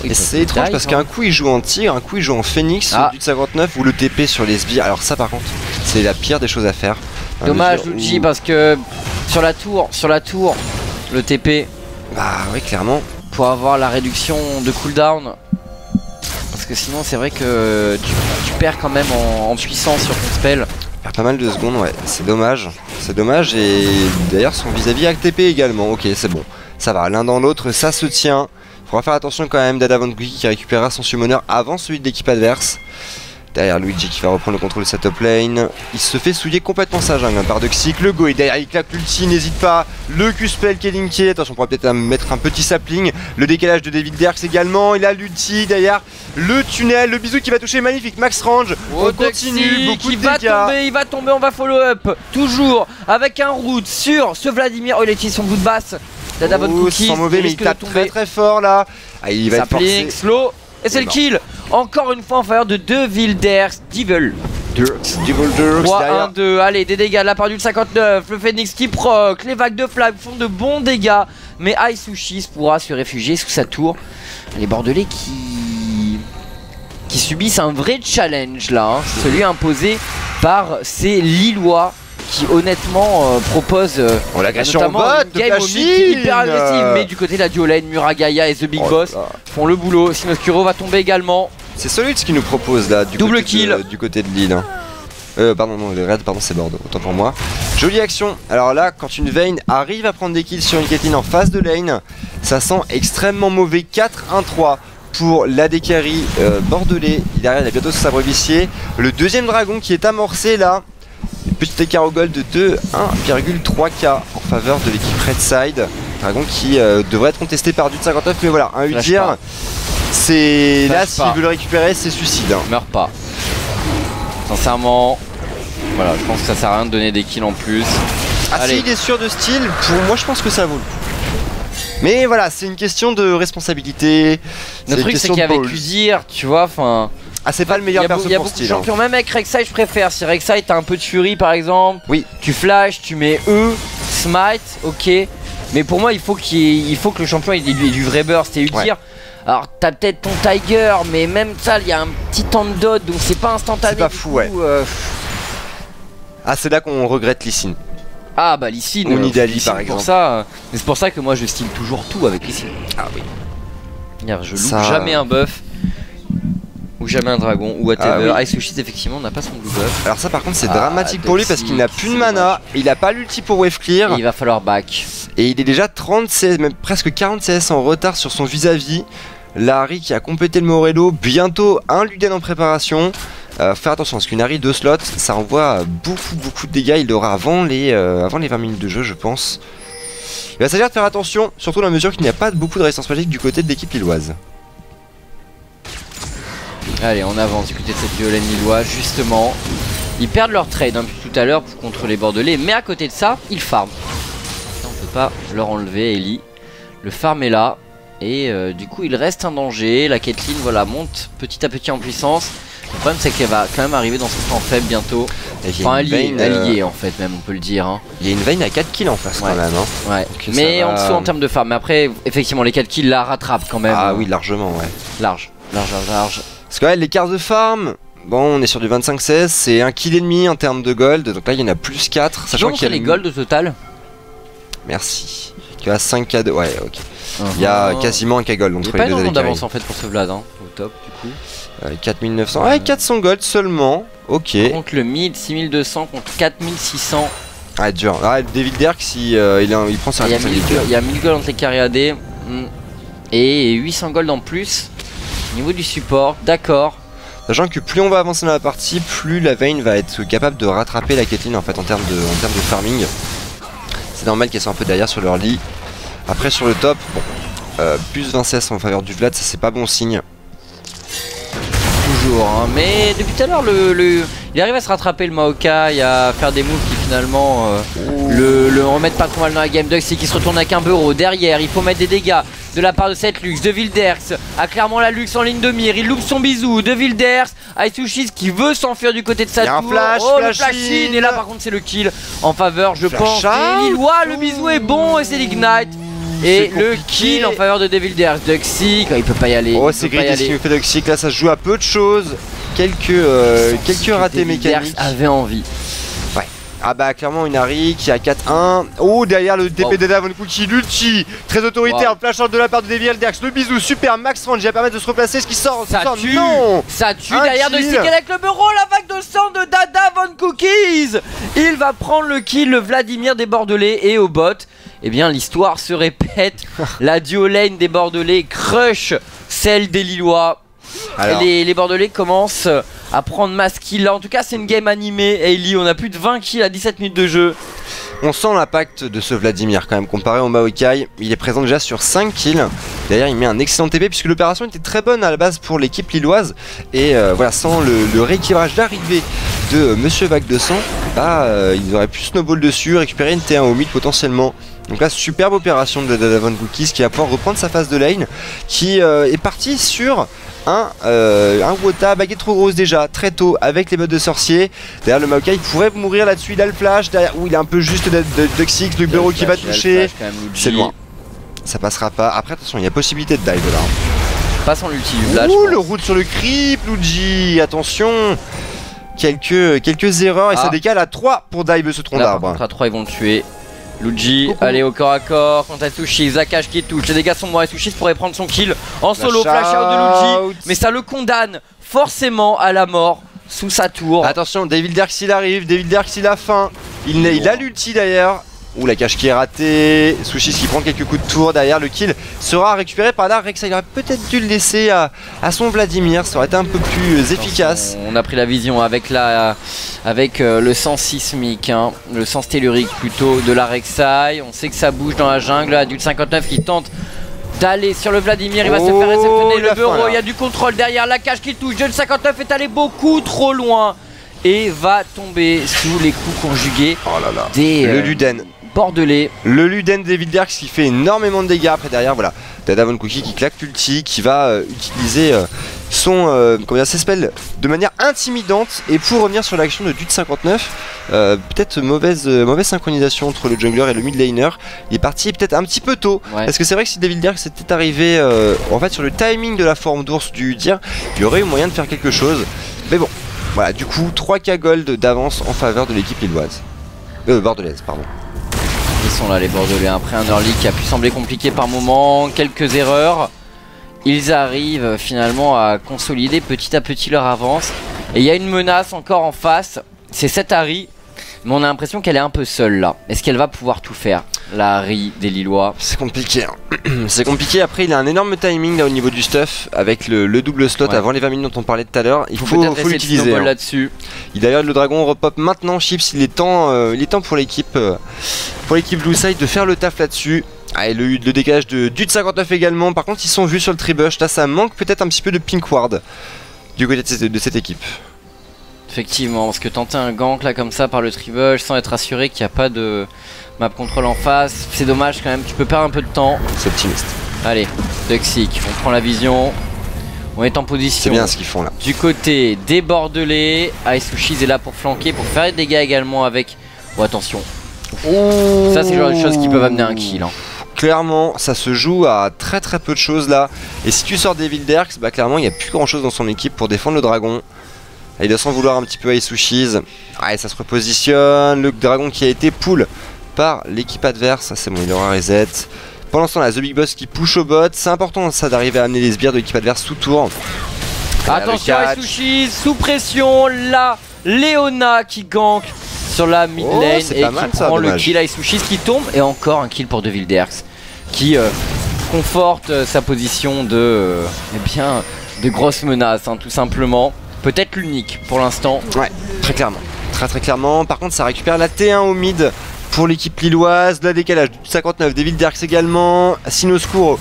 [SPEAKER 2] Et c'est étrange parce qu'un coup il joue en tigre, un coup il joue en phoenix sur du 59 ou le TP sur les sbires. Alors ça par contre, c'est la pire des choses à faire.
[SPEAKER 1] Dommage Luigi parce que sur la tour, le TP.
[SPEAKER 2] Bah oui, clairement.
[SPEAKER 1] Pour avoir la réduction de cooldown. Parce que sinon c'est vrai que tu perds quand même en puissance sur ton spell.
[SPEAKER 2] Perd pas mal de secondes, ouais, c'est dommage. C'est dommage et d'ailleurs son vis-à-vis avec TP également. Ok, c'est bon, ça va, l'un dans l'autre, ça se tient. Faudra faire attention quand même d'Adavant qui récupérera son summoner avant celui de l'équipe adverse. Derrière Luigi qui va reprendre le contrôle de sa top lane. Il se fait souiller complètement sa jungle par de Xic. Le go et derrière il claque l'ulti, n'hésite pas. Le Q-spell qui est linké. Attention, on pourra peut-être mettre un petit sapling. Le décalage de Devil Derks également. Il a l'ulti derrière. Le tunnel, le bisou qui va toucher, magnifique. Max range. On continue, beaucoup de dégâts.
[SPEAKER 1] Il va tomber, on va follow up. Toujours avec un route sur ce Vladimir. Oh, il a utilisé son bout de basse.
[SPEAKER 2] Sans mauvais, mais il tape très fort là. Ah, il va être forcé.
[SPEAKER 1] Slow. Et c'est le kill. Encore une fois en faveur de Devil Derks. Devil Derks 3-1-2. Allez, des dégâts de la part du 59. Le Phoenix qui proc. Les vagues de flag font de bons dégâts. Mais Aisushis pourra se réfugier sous sa tour. Les Bordelais qui subissent un vrai challenge là. Celui imposé par ces Lillois qui honnêtement propose
[SPEAKER 2] l'agression
[SPEAKER 1] notamment
[SPEAKER 2] en bot
[SPEAKER 1] une game hyper agressive, mais du côté de la duo lane, Muragaya et The Big Boss font le boulot. Sinoscuro va tomber également.
[SPEAKER 2] C'est Solid qui nous propose là du
[SPEAKER 1] double
[SPEAKER 2] côté
[SPEAKER 1] kill
[SPEAKER 2] du côté de Lille. Pardon, non, le raid, pardon, c'est Bordeaux, autant pour moi. Jolie action. Alors là, quand une Vayne arrive à prendre des kills sur une Caitlyn en face de lane, ça sent extrêmement mauvais. 4-1-3 pour l'AD carry bordelais. Derrière, il a bientôt son sabre vicié. Le deuxième dragon qui est amorcé là. Petit écart au gold de 1,3k en faveur de l'équipe Redside. Dragon qui devrait être contesté par du 59, mais voilà, un Udyr. C'est là, s'il veut le récupérer, c'est suicide.
[SPEAKER 1] Meurt pas. Sincèrement, voilà, je pense que ça sert à rien de donner des kills en plus.
[SPEAKER 2] Ah, s'il est sûr de style, pour moi, je pense que ça vaut le coup. Mais voilà, c'est une question de responsabilité.
[SPEAKER 1] Le truc, c'est qu'avec Udyr, tu vois, enfin.
[SPEAKER 2] Ah, c'est pas le meilleur perso pour style.
[SPEAKER 1] Champion, même avec Rek'Sai, je préfère. Si Rek'Sai t'as un peu de furie par exemple,
[SPEAKER 2] oui,
[SPEAKER 1] tu flash, tu mets smite, ok. Mais pour moi, il faut que le champion ait du vrai burst et Udyr. Alors t'as peut-être ton Tiger, mais même ça, il y a un petit temps de dot, donc c'est pas instantané.
[SPEAKER 2] C'est pas fou, ouais. Ah, c'est là qu'on regrette Lee Sin.
[SPEAKER 1] Ah bah Lee Sin,
[SPEAKER 2] ou Nidalee par exemple.
[SPEAKER 1] C'est pour ça que moi je style toujours tout avec Lee Sin.
[SPEAKER 2] Ah oui.
[SPEAKER 1] Je loupe jamais un buff. Ou jamais un dragon, ou whatever. Aisushis effectivement n'a pas son blue buff.
[SPEAKER 2] Alors ça par contre c'est dramatique pour lui parce qu'il n'a plus de mana, il a pas l'ulti pour wave clear.
[SPEAKER 1] Et il va falloir back.
[SPEAKER 2] Et il est déjà 30 CS, même presque 40 CS en retard sur son vis-à-vis. Larry qui a complété le Morello, bientôt un Luden en préparation. Faire attention parce qu'une Harry 2 slots, ça envoie beaucoup de dégâts, il l'aura avant les 20 minutes de jeu je pense. Il va s'agir de faire attention, surtout dans la mesure qu'il n'y a pas beaucoup de résistance magique du côté de l'équipe lilloise.
[SPEAKER 1] Allez, on avance du côté de cette violaine lilloise, justement. Ils perdent leur trade depuis tout à l'heure contre les Bordelais, mais à côté de ça, ils farment. On peut pas leur enlever, Ellie. Le farm est là, et du coup, il reste un danger. La Caitlyn, voilà, monte petit à petit en puissance. Le problème c'est qu'elle va quand même arriver dans son temps faible bientôt. Enfin allié en fait même on peut le dire hein.
[SPEAKER 2] Il y a une Vayne à 4 kills en face quand même hein.
[SPEAKER 1] Ouais. Donc, mais en dessous en termes de farm. Mais après effectivement les 4 kills la rattrapent quand même.
[SPEAKER 2] Ah oui largement ouais.
[SPEAKER 1] Large.
[SPEAKER 2] Parce que ouais, l'écart de farm, bon on est sur du 25-16, c'est 1 kill et demi en termes de gold. Donc là il y en a plus 4.
[SPEAKER 1] Sachant qu'il y a les golds au total.
[SPEAKER 2] Merci. Tu as 5 K de... Ouais ok. Il y a quasiment un K gold.
[SPEAKER 1] Il n'y a pas énormément d'avance en fait pour ce Vlad hein, au top du coup.
[SPEAKER 2] 4900, ouais 400 gold seulement. Ok.
[SPEAKER 1] Contre le mid 6200 contre 4600.
[SPEAKER 2] Ah dur. Ah, Devil Derk si il prend sa responsabilité.
[SPEAKER 1] Il y a 1000 gold entre les carrés AD et 800 gold en plus. Au niveau du support, d'accord.
[SPEAKER 2] Sachant que plus on va avancer dans la partie, plus la Vayne va être capable de rattraper la Caitlyn en fait en termes de farming. C'est normal qu'elles soient un peu derrière sur leur lit. Après sur le top, bon, plus 20 CS en faveur du Vlad, ça c'est pas bon signe.
[SPEAKER 1] Toujours, hein. Mais depuis tout à l'heure, il arrive à se rattraper le Maokai, à faire des moves qui finalement le remettent pas trop mal dans la game. Duxy qui se retourne avec un bureau derrière, il faut mettre des dégâts de la part de cette Lux. De Wilderx a clairement la Lux en ligne de mire, il loupe son bisou. De Wilderx, Aisushis qui veut s'enfuir du côté de sa tour. Le flash-in, et là par contre c'est le kill en faveur, je pense, des Lillois. Le bisou est bon et c'est l'ignite. Et le kill en faveur de Devil Derk. Duxy, il peut pas y aller.
[SPEAKER 2] Oh c'est greedy ce qu'il me fait Duxy, là ça se joue à peu de choses. Quelques ratés mécaniques.
[SPEAKER 1] Avait envie.
[SPEAKER 2] Ouais. Ah bah clairement une Harry qui a 4-1. Oh derrière le TP de Davon Cookie, l'ulti très autoritaire, flash out de la part de Devil Derk. Le bisou, super max range, il va permettre de se replacer. Ce qui sort,
[SPEAKER 1] ça tue.
[SPEAKER 2] Non.
[SPEAKER 1] Ça tue derrière Duxy avec le bureau, la vague de sang de Dada Von Cookies. Il va prendre le kill, le Vladimir des Bordelais et au bot. Eh bien l'histoire se répète. La duo lane des Bordelais crush celle des Lillois. Alors... Les Bordelais commencent à prendre masse kill. Là en tout cas c'est une game animée. Ailey, on a plus de 20 kills à 17 minutes de jeu.
[SPEAKER 2] On sent l'impact de ce Vladimir quand même comparé au Maokai. Il est présent déjà sur 5 kills. D'ailleurs il met un excellent TP puisque l'opération était très bonne à la base pour l'équipe lilloise. Et voilà, sans le rééquilibrage d'arrivée de Monsieur Vague de Sang, bah, ils auraient pu snowball dessus, récupérer une T1 au mid potentiellement. Donc là superbe opération de Davon Cookies qui va pouvoir reprendre sa phase de lane, qui est parti sur un Wota baguette trop grosse déjà très tôt avec les bottes de sorcier. Derrière le Maokai il pourrait mourir là-dessus, il a le flash derrière, où il est un peu juste de Duxix, le bureau qui va toucher, c'est loin, ça passera pas. Après attention il y a possibilité de dive là.
[SPEAKER 1] Pas sans l'ulti du flash.
[SPEAKER 2] Ouh le route sur le creep Luigi, attention. Quelques erreurs et ça décale à 3 pour dive ce tronc d'arbre.
[SPEAKER 1] À 3 ils vont le tuer. Luigi, allez au corps à corps contre Aisushis, Zakash qui touche, les dégâts sont bons, Aisushis pourrait prendre son kill en solo, flash out de Luigi, mais ça le condamne forcément à la mort sous sa tour.
[SPEAKER 2] Attention, Devil Derk s'il arrive, Devil Derk s'il a faim, il a l'ulti d'ailleurs. Ouh la cache qui est ratée, Sushis qui prend quelques coups de tour derrière, le kill sera récupéré par là. Rexa il aurait peut-être dû le laisser à son Vladimir, ça aurait été un peu plus efficace.
[SPEAKER 1] On a pris la vision avec le sens sismique, hein, le sens tellurique plutôt de la Rek'Sai. On sait que ça bouge dans la jungle, Adulte 59 qui tente d'aller sur le Vladimir, il va se faire réceptionner le bureau, il y a du contrôle derrière, la cage qui touche, Adulte 59 est allé beaucoup trop loin et va tomber sous les coups conjugués des
[SPEAKER 2] le Luden.
[SPEAKER 1] Bordelais.
[SPEAKER 2] Le Luden des Vilderx qui fait énormément de dégâts. Après derrière voilà Davon Cookie qui claque l'ulti, qui va utiliser ses spells de manière intimidante. Et pour revenir sur l'action de Dude 59, peut-être mauvaise synchronisation entre le jungler et le mid laner. Il est parti peut-être un petit peu tôt, parce que c'est vrai que si Devil Derk était arrivé en fait sur le timing de la forme d'ours du Dir, il y aurait eu moyen de faire quelque chose. Mais bon, voilà, du coup 3K gold d'avance en faveur de l'équipe lilloise. Bordelaise, pardon.
[SPEAKER 1] Ils sont là les Bordelais, après un early qui a pu sembler compliqué par moment, quelques erreurs. Ils arrivent finalement à consolider petit à petit leur avance. Et il y a une menace encore en face, c'est cette Harry. Mais on a l'impression qu'elle est un peu seule là. Est-ce qu'elle va pouvoir tout faire, la Harry des Lillois?
[SPEAKER 2] C'est compliqué hein. C'est compliqué, après il a un énorme timing là au niveau du stuff. Avec le double slot avant les 20 minutes dont on parlait tout à l'heure. Il faut l'utiliser hein.
[SPEAKER 1] Là-dessus.
[SPEAKER 2] D'ailleurs le dragon repop maintenant, Chips, il est temps pour l'équipe Blue Side de faire le taf là-dessus. Ah, et le dégage de Dude 59 également. Par contre ils sont vus sur le tribush, là ça manque peut-être un petit peu de pink ward du côté de cette équipe.
[SPEAKER 1] Effectivement, parce que tenter un gank là comme ça par le tribush sans être assuré qu'il n'y a pas de map control en face, c'est dommage quand même, tu peux perdre un peu de temps.
[SPEAKER 2] C'est optimiste.
[SPEAKER 1] Allez, Duxic, on prend la vision. On est en position.
[SPEAKER 2] C'est bien ce qu'ils font là.
[SPEAKER 1] Du côté des Bordelais, Aisushis est là pour flanquer, pour faire des dégâts également avec... Oh attention.
[SPEAKER 2] Oh.
[SPEAKER 1] Ça c'est le genre de choses qui peuvent amener un kill. Hein.
[SPEAKER 2] Clairement, ça se joue à très peu de choses là. Et si tu sors Devil Derks, bah clairement il n'y a plus grand chose dans son équipe pour défendre le dragon. Et il doit s'en vouloir un petit peu à Aisushis. Ouais, ça se repositionne. Le dragon qui a été pull par l'équipe adverse. Ça c'est bon, il aura reset. Pendant ce temps là, The Big Boss qui push au bot. C'est important ça d'arriver à amener les sbires de l'équipe adverse sous tour.
[SPEAKER 1] Attention Aisushis, sous pression. Là, Leona qui gank sur la mid lane et qui prend le kill. Aisushis qui tombe. Et encore un kill pour Devil Derks qui conforte sa position de, eh bien, de grosse menace, hein, tout simplement. Peut-être l'unique pour l'instant. Ouais,
[SPEAKER 2] très clairement. Très clairement. Par contre, ça récupère la T1 au mid pour l'équipe lilloise. Le décalage du 59. Devil Derks également. Sinoscuro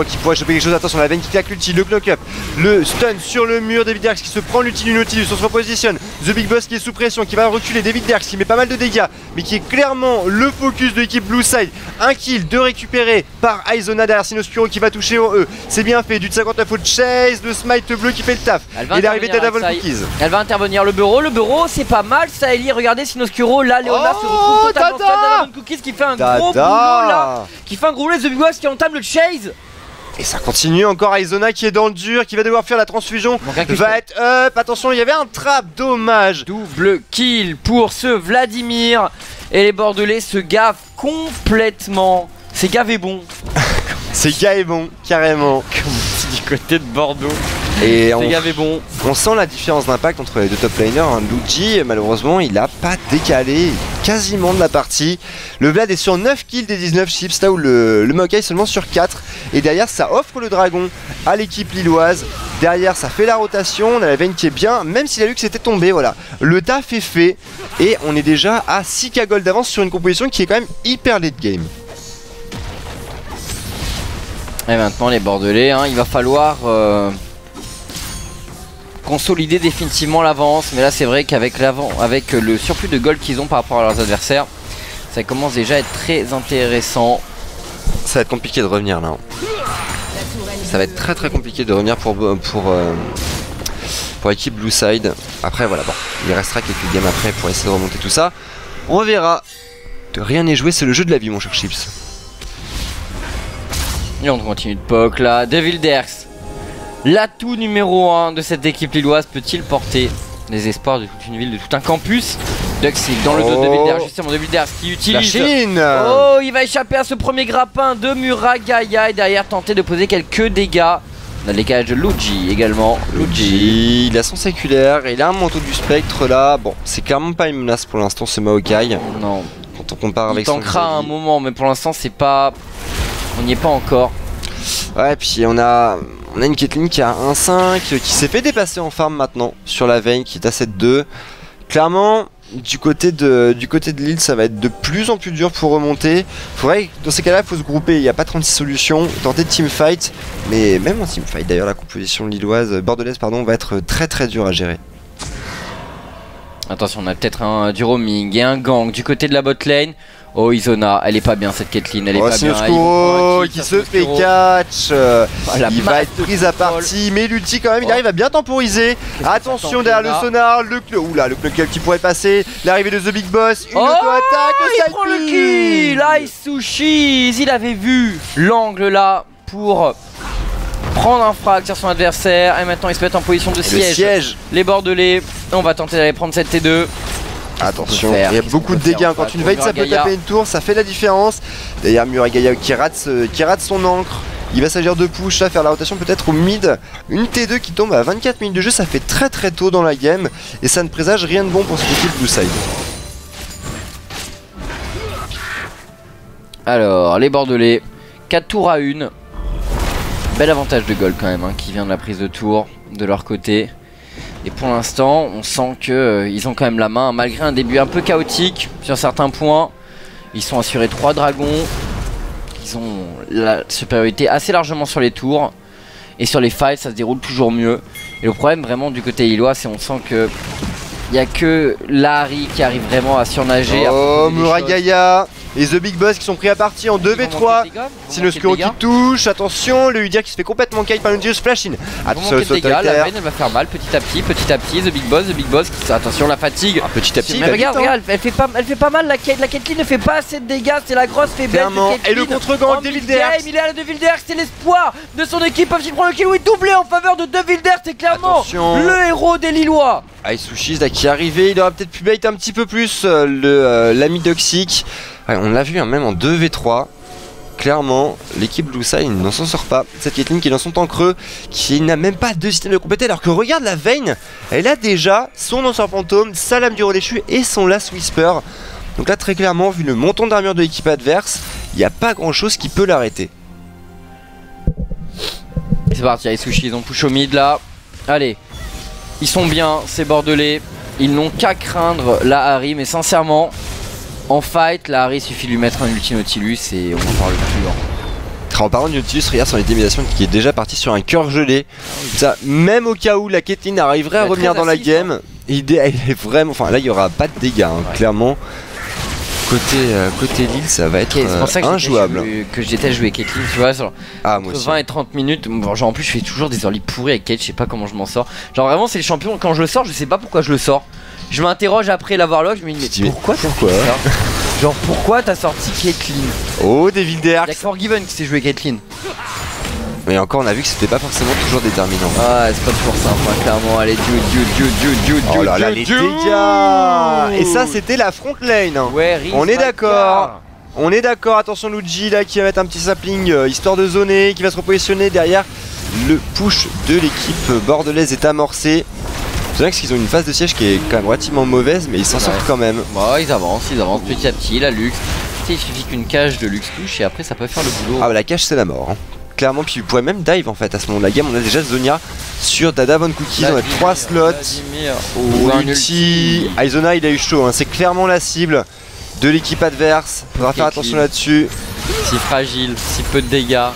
[SPEAKER 2] qui pourrait choper quelque chose. Attention, la veine qui claque l'ulti. Le knock-up. Le stun sur le mur. Devil Derks qui se prend l'ulti du Nautilus. On se repositionne. The Big Boss qui est sous pression. Qui va reculer. Devil Derks qui met pas mal de dégâts. Mais qui est clairement le focus de l'équipe Blue Side. Un kill de récupéré par Aizona derrière Sinoscuro qui va toucher au E. C'est bien fait. Du 59 au chase. Le smite bleu qui fait le taf. Et l'arrivée de Double Cookies.
[SPEAKER 1] Elle va intervenir. Le bureau c'est pas mal. Saeli, regardez Sinoscuro. Là, Leona se retrouve totalement Double Cookies qui fait un gros boulot là. Qui fait un gros boulot. The Big Boss qui entame le chase.
[SPEAKER 2] Et ça continue, encore Aizona qui est dans le dur, qui va devoir faire la transfusion, va être up, attention il y avait un trap, dommage.
[SPEAKER 1] Double kill pour ce Vladimir. Et les Bordelais se gavent complètement. C'est gavé bon.
[SPEAKER 2] C'est gavé bon, carrément.
[SPEAKER 1] Comme on dit du côté de Bordeaux.
[SPEAKER 2] Et
[SPEAKER 1] on
[SPEAKER 2] sent la différence d'impact entre les deux top laners. Hein. Luigi, malheureusement, il a pas décalé quasiment de la partie. Le Vlad est sur 9 kills des 19 chips, là où le Maokai est seulement sur 4. Et derrière, ça offre le dragon à l'équipe lilloise. Derrière, ça fait la rotation. On a la veine qui est bien, même si la Lux était tombée. Voilà, le taf est fait. Et on est déjà à 6k gold d'avance sur une composition qui est quand même hyper late game.
[SPEAKER 1] Et maintenant, les Bordelais, hein, il va falloir... consolider définitivement l'avance, mais là c'est vrai qu'avec avec le surplus de gold qu'ils ont par rapport à leurs adversaires, ça commence déjà à être très intéressant.
[SPEAKER 2] Ça va être compliqué de revenir là. Ça va être très compliqué de revenir pour l'équipe Blue Side. Après voilà, bon, il restera quelques games après pour essayer de remonter tout ça. On verra. Rien n'est joué, c'est le jeu de la vie mon cher Chips.
[SPEAKER 1] Et on continue de poke là, Devil Derks. L'atout numéro 1 de cette équipe lilloise peut-il porter les espoirs de toute une ville, de tout un campus? Duxil dans le dos de Devil Derks, justement Devil Derks qui utilise...
[SPEAKER 2] La Chine.
[SPEAKER 1] Oh, il va échapper à ce premier grappin de Muragaya et derrière tenter de poser quelques dégâts. On a le décalage de Luigi également.
[SPEAKER 2] Luigi, il a son séculaire, il a un manteau du spectre là. Bon, c'est clairement pas une menace pour l'instant ce Maokai.
[SPEAKER 1] Non.
[SPEAKER 2] Quand on compare avec son...
[SPEAKER 1] Il tankera un moment, mais pour l'instant c'est pas... On n'y est pas encore.
[SPEAKER 2] Ouais, puis on a une Caitlyn qui a 1-5, qui s'est fait dépasser en farm maintenant sur la veine, qui est à 7-2. Clairement, du côté de l'île, ça va être de plus en plus dur pour remonter. Faudrait, dans ces cas-là, il faut se grouper. Il n'y a pas 36 solutions. Tenter de teamfight, mais même en teamfight, d'ailleurs, la composition lilloise, bordelaise, pardon, va être très dur à gérer.
[SPEAKER 1] Attention, on a peut-être du roaming et un gang du côté de la bot lane. Oh, Aizona, elle est pas bien cette Caitlyn, elle est pas bien.
[SPEAKER 2] Sinoscuro qui se fait catch. Il va être pris à partie, mais l'ulti quand même, il arrive à bien temporiser. Attention derrière le sonar, le club qui pourrait passer. L'arrivée de The Big Boss, une auto-attaque.
[SPEAKER 1] Il prend le kill. Aisushis, il avait vu l'angle là pour prendre un frag sur son adversaire. Et maintenant il se met en position de siège. Les Bordelais, on va tenter d'aller prendre cette T2.
[SPEAKER 2] Attention, il y a beaucoup de dégâts. Quand une Vade ça peut taper une tour, ça fait la différence. D'ailleurs Muragaya qui rate son encre. Il va s'agir de push là, faire la rotation peut-être au mid. Une T2 qui tombe à 24 minutes de jeu, ça fait très tôt dans la game. Et ça ne présage rien de bon pour cette équipe Blue Side.
[SPEAKER 1] Alors les Bordelais, 4 tours à 1. Bel avantage de gold quand même hein, qui vient de la prise de tour de leur côté. Et pour l'instant, on sent qu'ils ont quand même la main, malgré un début un peu chaotique sur certains points. Ils sont assurés 3 dragons. Ils ont la supériorité assez largement sur les tours. Et sur les fights, ça se déroule toujours mieux. Et le problème vraiment du côté lillois, c'est qu'on sent que il n'y a que Lahari qui arrive vraiment à surnager.
[SPEAKER 2] Oh, Muragaya et The Big Boss qui sont pris à partie en 2v3. Sinoscuro qui touche, attention, le Udyr qui se fait complètement kite par Nautilus, flash in.
[SPEAKER 1] Attention, la veine elle va faire mal petit à petit, The Big Boss qui attention la fatigue.
[SPEAKER 2] Petit à petit.
[SPEAKER 1] Mais regarde, elle fait pas mal, la Caitlyn ne fait pas assez de dégâts, c'est la grosse faiblesse de Caitlyn.
[SPEAKER 2] Et le contre-gang de Wilderx.
[SPEAKER 1] Il est à la de Wilderx, c'est l'espoir de son équipe, il prend le kill, oui, doublé en faveur de Wilderx, c'est clairement le héros des Lillois.
[SPEAKER 2] Aisushi qui est arrivé, il aurait peut-être pu bait un petit peu plus l'ami Toxic. Ouais, on l'a vu même en 2v3. Clairement, l'équipe Blue Side n'en s'en sort pas. Cette Caitlyn qui est dans son temps creux, qui n'a même pas de système de compléter, alors que regarde la Vayne, elle a déjà son lanceur fantôme, sa lame du roi déchu et son Last Whisper. Donc là très clairement, vu le montant d'armure de l'équipe adverse, il n'y a pas grand chose qui peut l'arrêter.
[SPEAKER 1] C'est parti, Aisushi, ils ont push au mid là. Allez, ils sont bien, ces Bordelais. Ils n'ont qu'à craindre la Harry, mais sincèrement, en fight, la Harry, il suffit de lui mettre un ulti Nautilus et on en parle plus.
[SPEAKER 2] En parlant de Nautilus, regarde son intimidation qui est déjà parti sur un cœur gelé. Ça, même au cas où la Caitlyn arriverait à revenir dans la game, il est vraiment. Enfin là, il n'y aura pas de dégâts, hein, clairement. Côté Lille, ça va être injouable.
[SPEAKER 1] Que j'étais à jouer Caitlyn, tu vois, genre,
[SPEAKER 2] moi
[SPEAKER 1] entre 20 et 30 minutes. Bon, genre en plus, je fais toujours des early pourris avec Caitlyn, je sais pas comment je m'en sors. Genre vraiment, c'est le champion. Quand je le sors, je sais pas pourquoi je le sors. Je m'interroge après l'avoir log, je me dis mais pourquoi t'as fait ça? Genre pourquoi t'as sorti Caitlyn?
[SPEAKER 2] Oh, des Wilderx.
[SPEAKER 1] Y'a que Forgiven qui sait jouer Caitlyn.
[SPEAKER 2] Mais encore on a vu que c'était pas forcément toujours déterminant.
[SPEAKER 1] Ah c'est pas toujours simple hein, clairement. Allez
[SPEAKER 2] oh là là les dégâts. Et ça c'était la front lane hein.
[SPEAKER 1] Ouais,
[SPEAKER 2] on est d'accord. On est d'accord, attention Luigi là qui va mettre un petit sapling histoire de zoner, qui va se repositionner derrière. Le push de l'équipe bordelaise est amorcé. C'est vrai qu'ils ont une phase de siège qui est quand même relativement mauvaise, mais ils s'en sortent quand même.
[SPEAKER 1] Bah, ils avancent petit à petit. La Lux, il suffit qu'une cage de Lux touche et après ça peut faire le boulot.
[SPEAKER 2] Ah bah la cage c'est la mort. Hein. Clairement, puis vous pouvez même dive en fait à ce moment de la game. On a déjà Zonia sur Dada Von Cookies, on a 3 slots. Oh, ulti. Aizona il a eu chaud, hein. C'est clairement la cible de l'équipe adverse. Faudra faire attention là-dessus.
[SPEAKER 1] Si fragile, si peu de dégâts,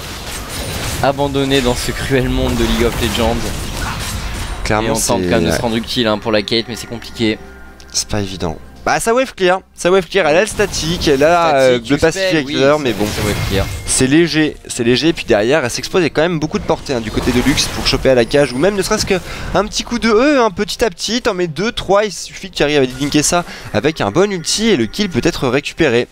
[SPEAKER 1] abandonné dans ce cruel monde de League of Legends. Clairement, et on tente quand même de se rendre utile hein, pour la Kate, mais c'est compliqué.
[SPEAKER 2] C'est pas évident. Bah ça wave clear, elle a le statique, elle a le pacificateur, mais bon, c'est léger, et puis derrière elle s'expose, il y a quand même beaucoup de portée hein, du côté de Lux pour choper à la cage, ou même ne serait-ce qu'un petit coup de E, hein, petit à petit, t'en mets 2, 3, il suffit que tu arrives à délinker ça avec un bon ulti et le kill peut être récupéré.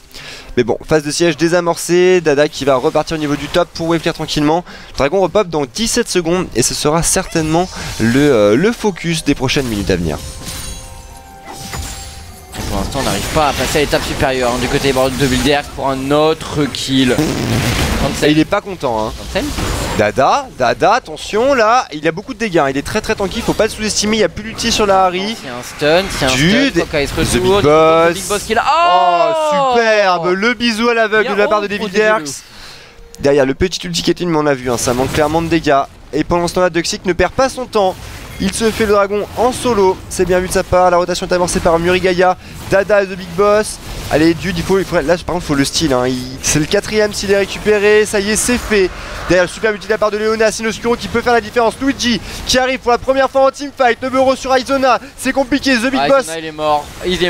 [SPEAKER 2] Mais bon, phase de siège désamorcée, Dada qui va repartir au niveau du top pour wave clear tranquillement. Dragon repop dans 17 secondes et ce sera certainement le focus des prochaines minutes à venir.
[SPEAKER 1] Pour l'instant on n'arrive pas à passer à l'étape supérieure hein, du côté de Wilderx pour un autre kill.
[SPEAKER 2] Et il est pas content hein. Dada, attention là, il a beaucoup de dégâts, il est très tanky, faut pas le sous-estimer, il n'y a plus d'ulti sur la Harry.
[SPEAKER 1] C'est un stun,
[SPEAKER 2] The Big Boss qui est là. Oh superbe, le bisou à l'aveugle de la part de Wilderx. Derrière le petit ulti Caitlyn, mais on a vu, hein, ça manque clairement de dégâts. Et pendant ce temps là, Toxic ne perd pas son temps. Il se fait le dragon en solo, c'est bien vu de sa part, la rotation est avancée par Murigaya, Dada The Big Boss. Allez Dude, là par contre il faut le style, hein. C'est le 4ème s'il est récupéré, ça y est c'est fait. Derrière le super ulti de la part de Léona, Sinoscuro qui peut faire la différence, Luigi qui arrive pour la première fois en teamfight, 9 € sur Aizona, c'est compliqué, The Big Boss.
[SPEAKER 1] Il est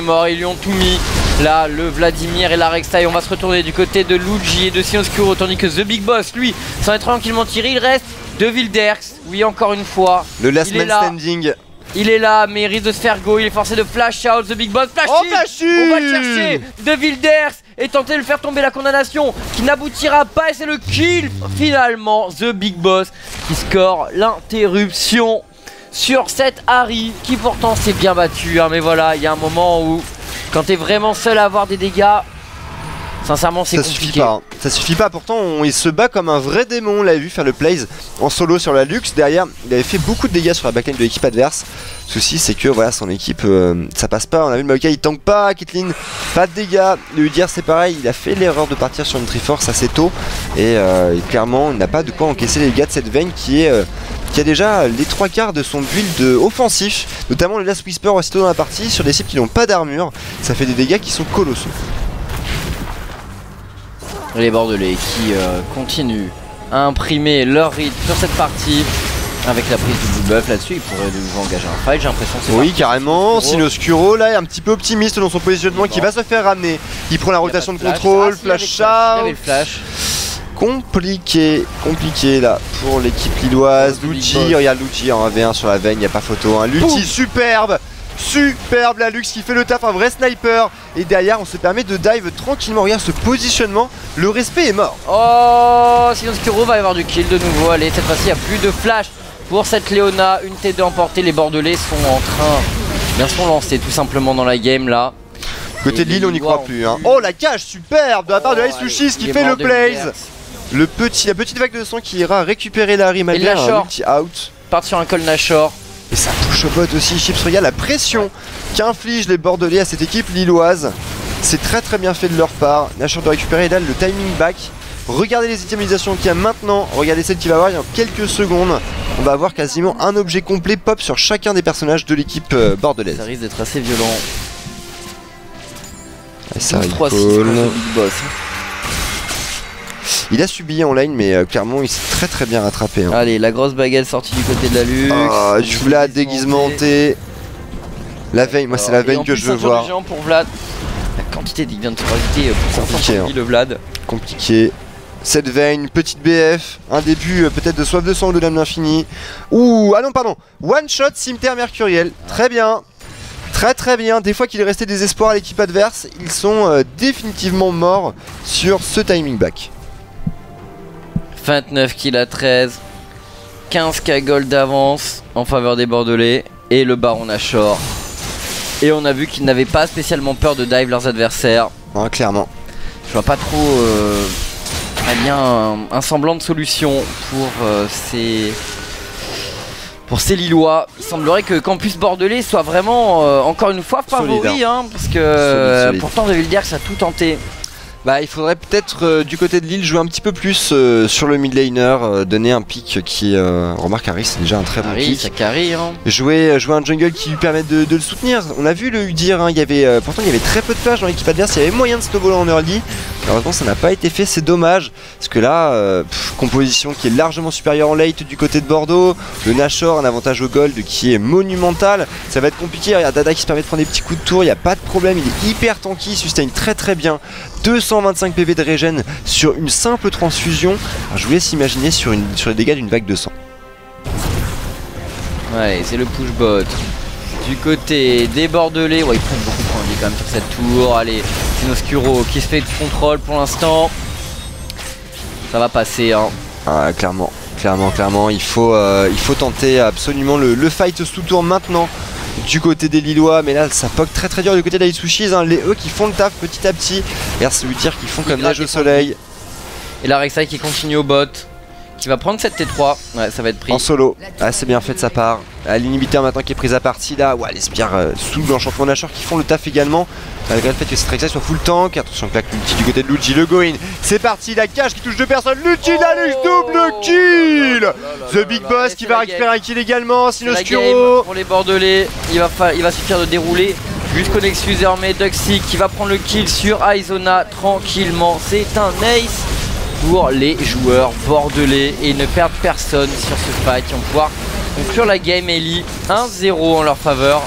[SPEAKER 1] mort, ils lui ont tout mis. Là le Vladimir et la Rek'Sai, on va se retourner du côté de Luigi et de Sinoscuro, tandis que The Big Boss lui s'en est tranquillement tiré, il reste de Wilderx, oui encore une fois.
[SPEAKER 2] Le last man standing.
[SPEAKER 1] Il est là, mais il risque de se faire go, il est forcé de flash out, The Big Boss, flash on va chercher de Wilderx et tenter de le faire tomber la condamnation qui n'aboutira pas et c'est le kill finalement, The Big Boss qui score l'interruption sur cette Harry qui pourtant s'est bien battu hein, mais voilà, il y a un moment où quand t'es vraiment seul à avoir des dégâts, sincèrement c'est compliqué.
[SPEAKER 2] Ça suffit pas, pourtant il se bat comme un vrai démon, on l'a vu faire le plays en solo sur la Lux, derrière il avait fait beaucoup de dégâts sur la backlane de l'équipe adverse. Le souci c'est que voilà son équipe ça passe pas, on a vu le Maokai il tank pas, Caitlyn pas de dégâts, le Udyr c'est pareil, il a fait l'erreur de partir sur une Triforce assez tôt et clairement il n'a pas de quoi encaisser les dégâts de cette Vayne qui a déjà les 3/4 de son build offensif, notamment le Last Whisper aussitôt dans la partie sur des cibles qui n'ont pas d'armure, ça fait des dégâts qui sont colossaux. Les
[SPEAKER 1] Bordelais qui continuent à imprimer leur rythme sur cette partie. Avec la prise du blue buff là-dessus, il pourrait de nouveau engager un fight, j'ai l'impression que c'est
[SPEAKER 2] Oui,
[SPEAKER 1] parti.
[SPEAKER 2] carrément. Sinoscuro là est un petit peu optimiste dans son positionnement qui va se faire ramener. Il prend la rotation de contrôle, flash charge. Compliqué là pour l'équipe lilloise. Luigi, regarde Luigi en 1v1 sur la veine, il n'y a pas photo. Luigi superbe la Lux qui fait le taf, un vrai sniper. Et derrière on se permet de dive tranquillement. Regarde ce positionnement, le respect est mort.
[SPEAKER 1] Oh, Sinoscuro va y avoir du kill de nouveau. Allez, cette fois-ci il n'y a plus de flash pour cette Léona. Une T2 emportée, les Bordelais sont en train bien se lancer tout simplement dans la game là.
[SPEAKER 2] Côté de Lille on n'y croit plus hein. Oh la cage superbe de la part de Ice Sushis qui fait le plays. La petite vague de sang qui ira récupérer Larry malgré un ulti out.
[SPEAKER 1] Part sur un call Nashor.
[SPEAKER 2] Et ça push au bot aussi. Chips, regarde la pression qu'infligent les Bordelais à cette équipe lilloise. C'est très bien fait de leur part. Nashor doit récupérer là le timing back. Regardez les itemisations qu'il y a maintenant. Regardez celle qu'il va avoir il y a quelques secondes. On va avoir quasiment un objet complet pop sur chacun des personnages de l'équipe bordelaise.
[SPEAKER 1] Ça risque d'être assez violent.
[SPEAKER 2] Et ça
[SPEAKER 1] 3-6 pour le big boss.
[SPEAKER 2] Il a subi en lane mais clairement il s'est très bien rattrapé hein.
[SPEAKER 1] Allez, la grosse baguette sortie du côté de la Lux.
[SPEAKER 2] Je voulais la déguisement T. La veille, moi c'est la veille que je veux voir.
[SPEAKER 1] Pour Vlad. La quantité de vient de se rajouter pour
[SPEAKER 2] compliqué,
[SPEAKER 1] le Vlad.
[SPEAKER 2] Compliqué. Cette veine, petite BF, un début peut-être de soif de sang ou de l'âme d'infini. Ouh, ah non pardon, one shot cimetière mercuriel, très bien. Très bien, des fois qu'il est resté des espoirs à l'équipe adverse, ils sont définitivement morts sur ce timing back.
[SPEAKER 1] 29 kills à 13, 15k gold d'avance en faveur des Bordelais et le Baron Nashor. Et on a vu qu'ils n'avaient pas spécialement peur de dive leurs adversaires.
[SPEAKER 2] Ouais, clairement.
[SPEAKER 1] Je vois pas trop très bien un semblant de solution pour ces Lillois. Il semblerait que Campus Bordelais soit vraiment encore une fois favori hein, parce que solide. Pourtant on devait le dire que ça a tout tenté.
[SPEAKER 2] Bah, il faudrait peut-être du côté de Lille jouer un petit peu plus sur le mid laner, donner un pick qui remarque Harry, c'est déjà un très bon pick.
[SPEAKER 1] Ça carry, hein.
[SPEAKER 2] Jouer un jungle qui lui permette de le soutenir. On a vu le Udyr, hein, pourtant il y avait très peu de flash dans l'équipe adverse, il y avait moyen de snowballer en early. Malheureusement ça n'a pas été fait, c'est dommage. Parce que là, composition qui est largement supérieure en late du côté de Bordeaux. Le Nashor, un avantage au gold qui est monumental. Ça va être compliqué, il y a Dada qui se permet de prendre des petits coups de tour, il n'y a pas de problème, il est hyper tanky, il sustain très bien. 225 PV de régène sur une simple transfusion. Alors, je vous laisse imaginer sur les dégâts d'une vague de sang.
[SPEAKER 1] Ouais, c'est le push bot. Du côté des Bordelais, ouais, ils prennent beaucoup de points de vie quand même sur cette tour. Allez, Sinoscuro qui se fait de contrôle pour l'instant. Ça va passer, hein.
[SPEAKER 2] Ah, clairement, il faut tenter absolument le fight sous tour maintenant. Du côté des Lillois, mais là ça poke très dur du côté d'Aitsushis, hein, les E qui font le taf petit à petit. Regarde, ça veut dire qu'ils font comme neige au soleil.
[SPEAKER 1] Et la Rek'Sai qui continue au bot, qui va prendre cette T3, ouais ça va être pris.
[SPEAKER 2] En solo, ah, c'est bien fait de sa part. L'inhibiteur maintenant qui est prise à partie là, ouais, les spires sous l'enchantement Nashor qui font le taf également. Malgré le fait que cette Rek'Sai soit full tank, attention que la ulti du côté de Luigi, le go in. C'est parti, la cage qui touche deux personnes, Luigi Lalux double kill. The Big Boss qui va récupérer un kill également, Sinoscuro.
[SPEAKER 1] Pour les Bordelais, il va suffire de dérouler jusqu'au Nexus Armé, Duxy qui va prendre le kill sur Aizona tranquillement. C'est un ace pour les joueurs bordelais et ils ne perdent personne sur ce fight. Ils vont pouvoir conclure la game. Ellie 1-0 en leur faveur.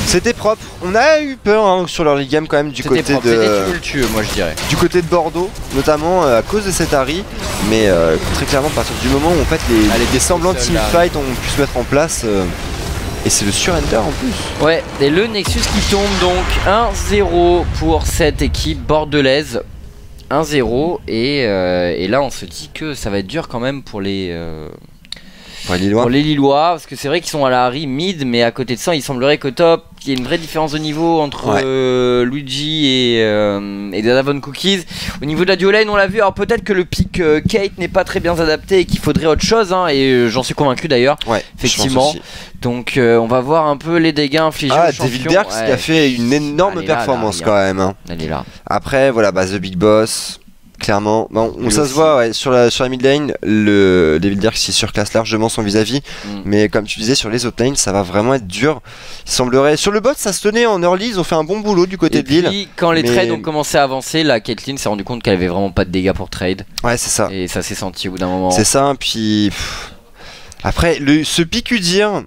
[SPEAKER 2] C'était propre, on a eu peur hein, sur leur league game quand même du côté
[SPEAKER 1] propre.
[SPEAKER 2] de
[SPEAKER 1] tumultueux, moi je dirais.
[SPEAKER 2] Du côté de Bordeaux, notamment à cause de cet Harry, mais très clairement à partir du moment où en fait des semblants de teamfight ont pu se mettre en place et c'est le surrender en plus.
[SPEAKER 1] Ouais, et le Nexus qui tombe donc 1-0 pour cette équipe bordelaise. 1-0 et là on se dit que ça va être dur quand même pour les Lillois, parce que c'est vrai qu'ils sont à la Harry mid, mais à côté de ça il semblerait que top, qu'il y ait une vraie différence de niveau entre Luigi et Dada Von Cookies. Au niveau de la duo lane on l'a vu, alors peut-être que le pick Kate n'est pas très bien adapté et qu'il faudrait autre chose hein, et j'en suis convaincu d'ailleurs, effectivement. Donc on va voir un peu les dégâts infligés aux champions.
[SPEAKER 2] Devil Derks qui a fait une énorme performance quand même hein.
[SPEAKER 1] Elle est là.
[SPEAKER 2] Après voilà, The Big Boss. Clairement, bon, ça se voit ouais, sur la mid lane, le Devil Derks qui surclasse largement son vis-à-vis, mais comme tu disais sur les autres lanes ça va vraiment être dur. Il semblerait, sur le bot ça se tenait en early, ils ont fait un bon boulot du côté de Lille.
[SPEAKER 1] Puis quand les trades ont commencé à avancer, la Caitlyn s'est rendu compte qu'elle avait vraiment pas de dégâts pour trade.
[SPEAKER 2] Ouais c'est ça.
[SPEAKER 1] Et ça s'est senti au bout d'un moment.
[SPEAKER 2] C'est ça, puis Après, ce Picudir,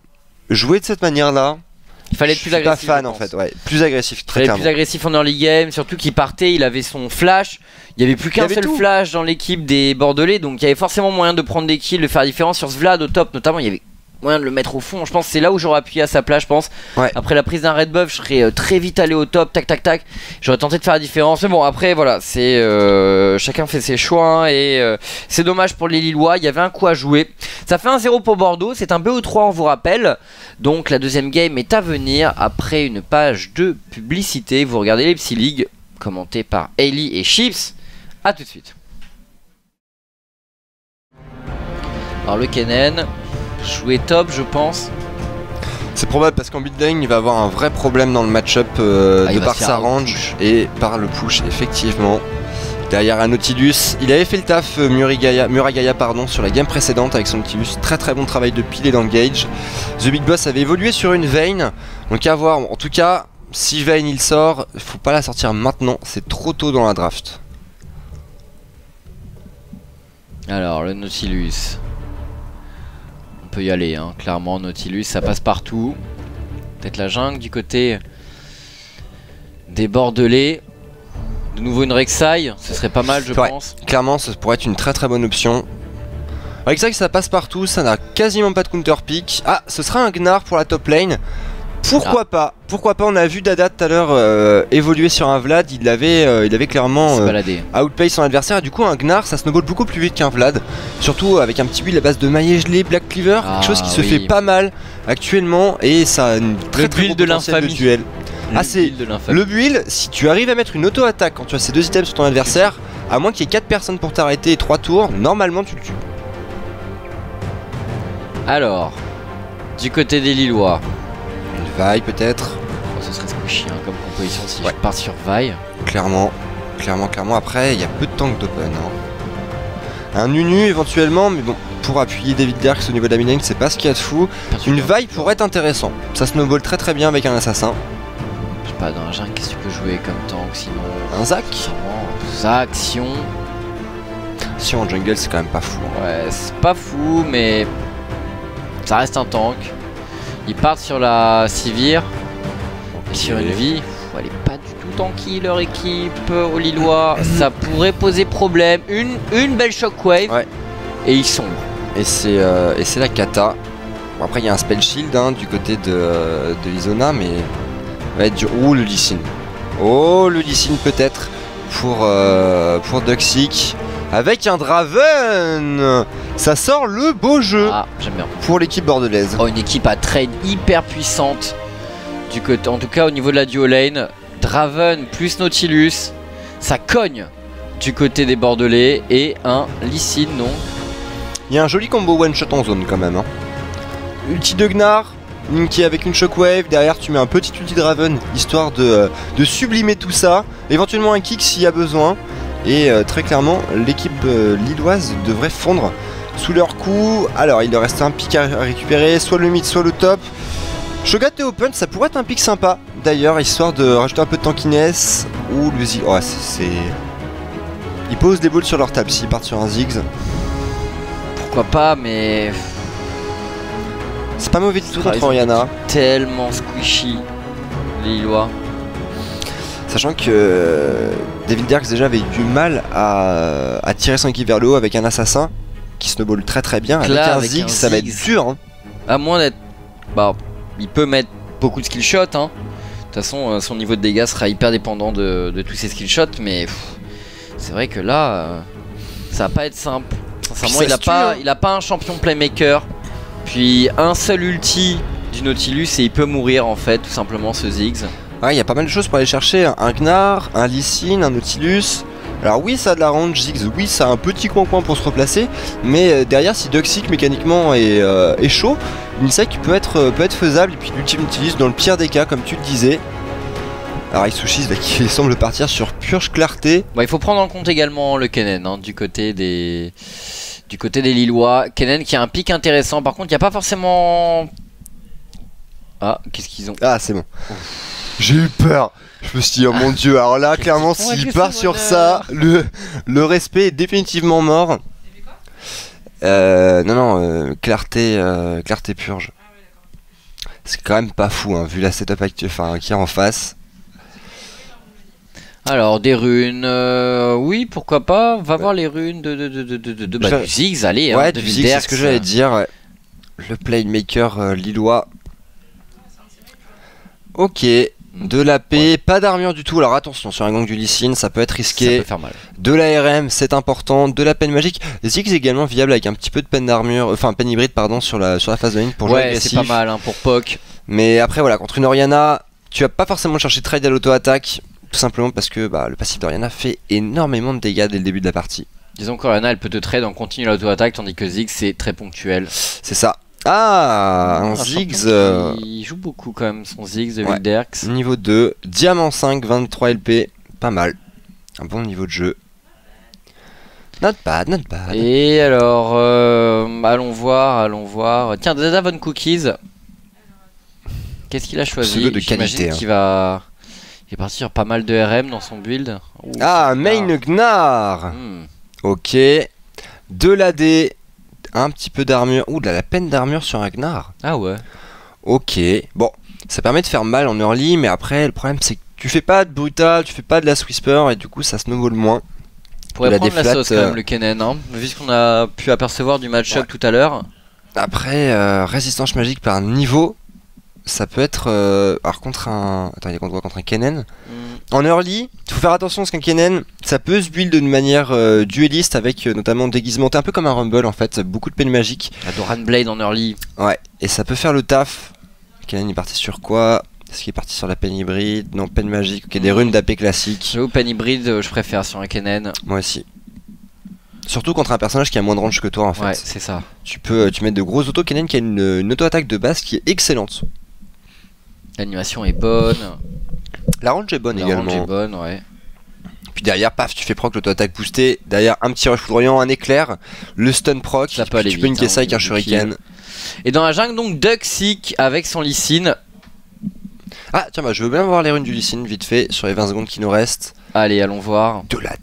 [SPEAKER 2] jouer de cette manière-là,
[SPEAKER 1] il fallait être plus agressif.
[SPEAKER 2] Pas fan en fait, ouais, plus agressif.
[SPEAKER 1] Très clairement. Plus agressif en early game, surtout qu'il partait, il avait son flash. Il n'y avait plus qu'un seul flash dans l'équipe des Bordelais, donc il y avait forcément moyen de prendre des kills, de faire la différence sur ce Vlad au top, notamment. Il y avait moyen de le mettre au fond. Je pense que c'est là où j'aurais appuyé à sa place, je pense. Ouais. Après la prise d'un red buff, je serais très vite allé au top, tac tac tac. J'aurais tenté de faire la différence. Mais bon, après voilà, c'est chacun fait ses choix hein, et c'est dommage pour les Lillois. Il y avait un coup à jouer. Ça fait 1-0 pour Bordeaux. C'est un BO3, on vous rappelle. Donc la deuxième game est à venir après une page de publicité. Vous regardez les Psy League, commenté par Ailey et Chips. A tout de suite. Alors le Kennen. Jouer top, je pense.
[SPEAKER 2] C'est probable parce qu'en mid lane il va avoir un vrai problème dans le match-up de par sa range et par le push, effectivement. Derrière un Nautilus, il avait fait le taf Muragaya pardon, sur la game précédente avec son Nautilus. Très bon travail de pile et d'engage. The Big Boss avait évolué sur une Vayne, donc à voir. En tout cas, si Vayne il sort, il faut pas la sortir maintenant, c'est trop tôt dans la draft.
[SPEAKER 1] Alors le Nautilus. On peut y aller, hein. Clairement Nautilus ça passe partout. Peut-être la jungle du côté des Bordelais. De nouveau une Rek'Sai, ce serait pas mal je pense.
[SPEAKER 2] Clairement ça pourrait être une très bonne option. Rek'Sai ça passe partout, ça n'a quasiment pas de counter pick. Ah, ce sera un Gnar pour la top lane. Pourquoi pas? Pourquoi pas? On a vu Dada tout à l'heure évoluer sur un Vlad, il avait clairement outplay son adversaire. Et du coup un Gnar ça snowball beaucoup plus vite qu'un Vlad. Surtout avec un petit build à base de maillet gelé, Black Cleaver, quelque chose qui se fait pas mal actuellement. Et ça a une très bon potentiel de duel. Ah c'est le build, si tu arrives à mettre une auto-attaque quand tu as ces deux items sur ton adversaire, à moins qu'il y ait 4 personnes pour t'arrêter et 3 tours, normalement tu le tues.
[SPEAKER 1] Alors, du côté des Lillois.
[SPEAKER 2] Vi peut-être.
[SPEAKER 1] Oh, ce serait squishy hein, comme composition si je pars sur Vi.
[SPEAKER 2] Clairement. Après, il y a peu de tank d'open. Hein. Un Nunu éventuellement, mais bon, pour appuyer David Derks au niveau de la mid-lane, c'est pas ce qu'il y a de fou. Une Vi pourrait être intéressant. Ça snowball très bien avec un assassin.
[SPEAKER 1] Je sais pas, dans un jungle, qu'est-ce que tu peux jouer comme tank sinon?
[SPEAKER 2] Un Zac.
[SPEAKER 1] Zac, Sion.
[SPEAKER 2] Sion en jungle, c'est quand même pas fou.
[SPEAKER 1] Hein. Ouais, c'est pas fou, mais ça reste un tank. Ils partent sur la Sivir sur une vie. Elle est pas du tout tanky leur équipe aux Lillois. Ça pourrait poser problème. Une belle shockwave et ils sombrent.
[SPEAKER 2] Et c'est la cata. Bon, après il y a un spell shield hein, du côté de Isona, mais va être dur. Ouh le Lee Sin. Oh le Lee Sin peut-être pour Duxic. Avec un Draven, ça sort le beau jeu
[SPEAKER 1] j'aime bien.
[SPEAKER 2] Pour l'équipe bordelaise.
[SPEAKER 1] Oh, une équipe à trade hyper puissante du côté, en tout cas au niveau de la duo lane. Draven plus Nautilus, ça cogne du côté des Bordelais et un Lee Sin donc.
[SPEAKER 2] Il y a un joli combo one shot en zone quand même. Hein. Ulti de Gnar, linké avec une shockwave, derrière tu mets un petit ulti Draven histoire de sublimer tout ça. Éventuellement un kick s'il y a besoin. Et très clairement, l'équipe lilloise devrait fondre sous leur coup. Alors, il leur reste un pick à récupérer, soit le mid, soit le top. Shogat et Open, ça pourrait être un pick sympa d'ailleurs, histoire de rajouter un peu de tankiness. Ou le Ziggs. Oh, c'est. Ils posent des balles sur leur table s'ils partent sur un Ziggs.
[SPEAKER 1] Pourquoi pas, mais.
[SPEAKER 2] C'est pas mauvais du tout contre Orianna.
[SPEAKER 1] Tellement squishy, les Lillois.
[SPEAKER 2] Sachant que David Derks déjà avait eu du mal à tirer son équipe vers le haut avec un assassin qui snowball très bien. Avec un Ziggs, ça va être dur. Hein.
[SPEAKER 1] À moins d'être. Bah, il peut mettre beaucoup de skill shots. Hein. De toute façon, son niveau de dégâts sera hyper dépendant de tous ses skill shots. Mais c'est vrai que là, ça va pas être simple. Sincèrement, il a pas un champion playmaker. Puis un seul ulti du Nautilus et il peut mourir en fait, tout simplement ce Ziggs.
[SPEAKER 2] Ouais, il y a pas mal de choses pour aller chercher, un Gnar, un Lee Sin, un Nautilus. Alors oui, ça a de la range, Ziggs, oui, ça a un petit coin pour se replacer. Mais derrière, si Duxic mécaniquement est chaud, une sec peut être faisable. Et puis l'ultime Nautilus dans le pire des cas, comme tu le disais. Alors Isushi qui semble partir sur purge clarté.
[SPEAKER 1] Bon, il faut prendre en compte également le Kennen hein, du côté des Lillois. Kennen qui a un pic intéressant, par contre il n'y a pas forcément... Ah, qu'est-ce qu'ils ont?
[SPEAKER 2] Ah, c'est bon. J'ai eu peur. Je me suis dit, oh mon dieu, alors là, clairement, s'il part sur ça, le respect est définitivement mort. Clarté purge. C'est quand même pas fou, hein, vu la setup qui est en face.
[SPEAKER 1] Alors, des runes, oui, pourquoi pas. Va voir les runes du Ziggs, allez.
[SPEAKER 2] Ouais,
[SPEAKER 1] hein,
[SPEAKER 2] du Ziggs, c'est ce que j'allais dire. Ouais. Le playmaker lillois. Ok, de l'AP, pas d'armure du tout. Alors attention, sur un gang du Lee Sin, ça peut être risqué.
[SPEAKER 1] Ça peut faire mal.
[SPEAKER 2] De l'ARM, c'est important. De la peine magique. Ziggs est également viable avec un petit peu de peine d'armure, enfin peine hybride, pardon, sur la phase de ligne pour jouer agressif.
[SPEAKER 1] Ouais, c'est pas mal hein, pour POC.
[SPEAKER 2] Mais après, voilà, contre une Orianna, tu vas pas forcément chercher trade à l'auto-attaque. Tout simplement parce que le passif d'Orianna fait énormément de dégâts dès le début de la partie.
[SPEAKER 1] Disons qu'Orianna elle peut te trade en continu l'auto-attaque tandis que Ziggs c'est très ponctuel.
[SPEAKER 2] C'est ça. Ah, un Ziggs.
[SPEAKER 1] Il joue beaucoup quand même son Ziggs de Wilderks.
[SPEAKER 2] Niveau 2, Diamant 5, 23 LP. Pas mal. Un bon niveau de jeu. Not bad, not bad.
[SPEAKER 1] Et alors, allons voir. Tiens, Davon Cookies. Qu'est-ce qu'il a choisi?
[SPEAKER 2] Pseudo de qualité.
[SPEAKER 1] Il est parti sur pas mal de RM dans son build. Ouh,
[SPEAKER 2] main Gnar. Ok. De l'AD. Un petit peu d'armure. Ouh, de la peine d'armure sur un Gnar.
[SPEAKER 1] Ah ouais.
[SPEAKER 2] Ok. Bon, ça permet de faire mal en early, mais après, le problème c'est que tu fais pas de brutal, tu fais pas de la Whisper, et du coup, ça snowball moins.
[SPEAKER 1] Pourrait prendre la sauce quand même, le Kennen, hein, vu ce qu'on a pu apercevoir du match-up tout à l'heure.
[SPEAKER 2] Après, résistance magique par niveau. Ça peut être. Alors contre un. Attends, il est contre un Kennen. En early, il faut faire attention parce qu'un Kennen, ça peut se build de manière dueliste avec notamment déguisement, un peu comme un Rumble en fait, beaucoup de peine magique.
[SPEAKER 1] La Doran Blade en early.
[SPEAKER 2] Ouais, et ça peut faire le taf. Kennen est parti sur quoi? Est-ce qu'il est parti sur la peine hybride? Non, peine magique. Ok, des runes d'AP classiques.
[SPEAKER 1] J'avoue, peine hybride, je préfère sur un Kennen.
[SPEAKER 2] Moi aussi. Surtout contre un personnage qui a moins de range que toi en fait.
[SPEAKER 1] Ouais, c'est ça.
[SPEAKER 2] Tu mets de gros autos. Kennen qui a une auto-attaque de base qui est excellente.
[SPEAKER 1] L'animation est bonne.
[SPEAKER 2] La range est bonne également.
[SPEAKER 1] La range est bonne, ouais.
[SPEAKER 2] Puis derrière, paf, tu fais proc l'auto-attaque boostée. Derrière, un petit rush foudroyant, un éclair. Le stun proc.
[SPEAKER 1] Ça peut aller
[SPEAKER 2] tu peux niquer ça avec un shuriken.
[SPEAKER 1] Et dans la jungle, donc, Duxic avec son Lee Sin.
[SPEAKER 2] Ah, tiens, je veux bien voir les runes du Lee Sin vite fait sur les 20 secondes qui nous restent.
[SPEAKER 1] Allez, allons voir.
[SPEAKER 2] De la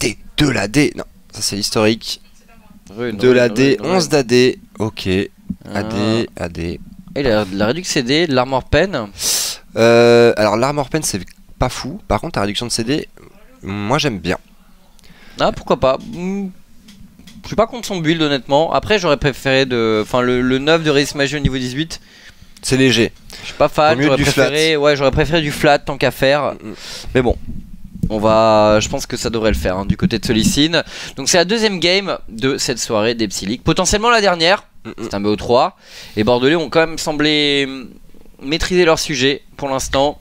[SPEAKER 2] D. Non, ça c'est l'historique.
[SPEAKER 1] De
[SPEAKER 2] la D, 11 d'AD. Ok. AD.
[SPEAKER 1] Et la réduction CD, de l'armor pen.
[SPEAKER 2] Alors l'armor pen c'est pas fou. Par contre la réduction de CD, moi j'aime bien.
[SPEAKER 1] Ah pourquoi pas. Je suis pas contre son build honnêtement. Après j'aurais préféré le 9 de Resist Magie au niveau 18.
[SPEAKER 2] C'est léger.
[SPEAKER 1] Je suis pas fan, j'aurais préféré du flat tant qu'à faire. Mais bon. Je pense que ça devrait le faire du côté de Solicine. Donc c'est la deuxième game de cette soirée des Psy League. Potentiellement la dernière. C'est un BO3. Et Bordelais ont quand même semblé maîtriser leur sujet pour l'instant.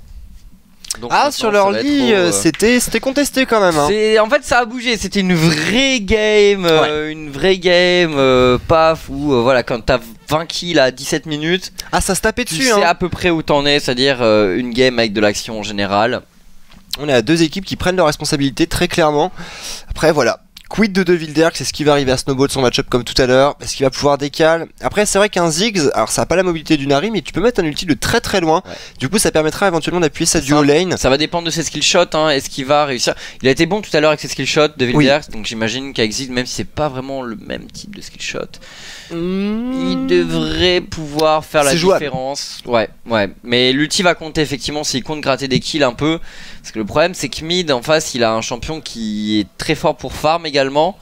[SPEAKER 2] Sur leur lit, c'était contesté quand même.
[SPEAKER 1] En fait, ça a bougé. C'était une vraie game. Paf, où voilà, quand t'as 20 kills à 17 minutes.
[SPEAKER 2] Ah, ça se tapait dessus.
[SPEAKER 1] Tu sais à peu près où t'en es, c'est-à-dire une game avec de l'action en général.
[SPEAKER 2] On est à deux équipes qui prennent leurs responsabilités très clairement. Après, voilà. Quid de Wilderks, c'est ce qui va arriver à snowball son match-up comme tout à l'heure. Est-ce qu'il va pouvoir décaler? Après, c'est vrai qu'un Ziggs, alors ça n'a pas la mobilité d'une Nari, mais tu peux mettre un ulti de très très loin. Ouais. Du coup, ça permettra éventuellement d'appuyer sa duo lane.
[SPEAKER 1] Ça va dépendre de ses skill shots. Est-ce qu'il va réussir? Il a été bon tout à l'heure avec ses skill shots de Wilderks, donc j'imagine qu'avec Ziggs, même si c'est pas vraiment le même type de skill shot, il devrait pouvoir faire la différence. Ouais. Mais l'ulti va compter effectivement s'il compte gratter des kills un peu. Parce que le problème, c'est que mid en face, il a un champion qui est très fort pour farm également.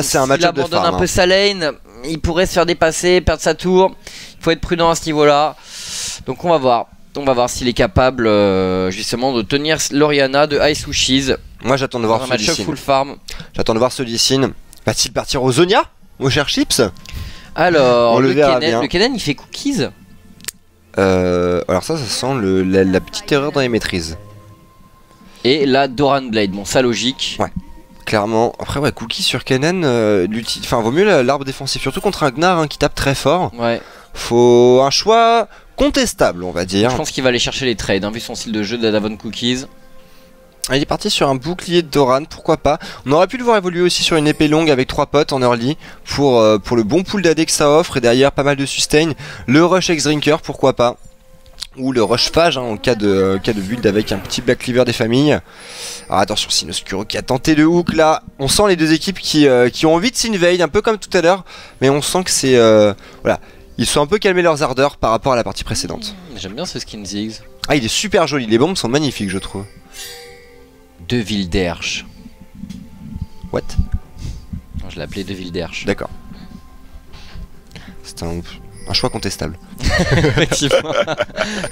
[SPEAKER 2] C'est un match-up de farm.
[SPEAKER 1] S'il abandonne un peu sa lane, il pourrait se faire dépasser, perdre sa tour. Il faut être prudent à ce niveau-là. Donc on va voir. On va voir s'il est capable justement de tenir l'Orianna de Ice Wishes.
[SPEAKER 2] Moi j'attends de voir
[SPEAKER 1] un match-up full farm.
[SPEAKER 2] J'attends de voir ce Lee Sin. Va-t-il partir au Zonia? Au cher Chips?
[SPEAKER 1] Alors, le Kennen il fait cookies.
[SPEAKER 2] Alors ça sent la petite erreur dans les maîtrises.
[SPEAKER 1] Et la Doran Blade, bon ça logique.
[SPEAKER 2] Ouais, clairement. Après cookie sur Kennen, vaut mieux l'arbre défensif, surtout contre un Gnar qui tape très fort.
[SPEAKER 1] Ouais.
[SPEAKER 2] Faut un choix contestable, on va dire.
[SPEAKER 1] Je pense qu'il va aller chercher les trades, vu son style de jeu de Davon Cookies.
[SPEAKER 2] Il est parti sur un bouclier de Doran, pourquoi pas. On aurait pu le voir évoluer aussi sur une épée longue avec 3 potes en early pour le bon pool d'AD que ça offre et derrière pas mal de sustain. Le rush ex-drinker, pourquoi pas. ou le rush phage en cas de build avec un petit Black Cleaver des familles. Alors attention, Sinoscuro qui a tenté le hook là. On sent les deux équipes qui ont envie de s'invade, un peu comme tout à l'heure, mais on sent que c'est voilà, ils sont un peu calmés leurs ardeurs par rapport à la partie précédente.
[SPEAKER 1] J'aime bien ce skin Ziggs.
[SPEAKER 2] Ah, il est super joli, les bombes sont magnifiques je trouve.
[SPEAKER 1] De Wilderch.
[SPEAKER 2] What?
[SPEAKER 1] Non, je l'appelais De Wilderch.
[SPEAKER 2] D'accord. C'est un choix contestable.
[SPEAKER 1] Effectivement.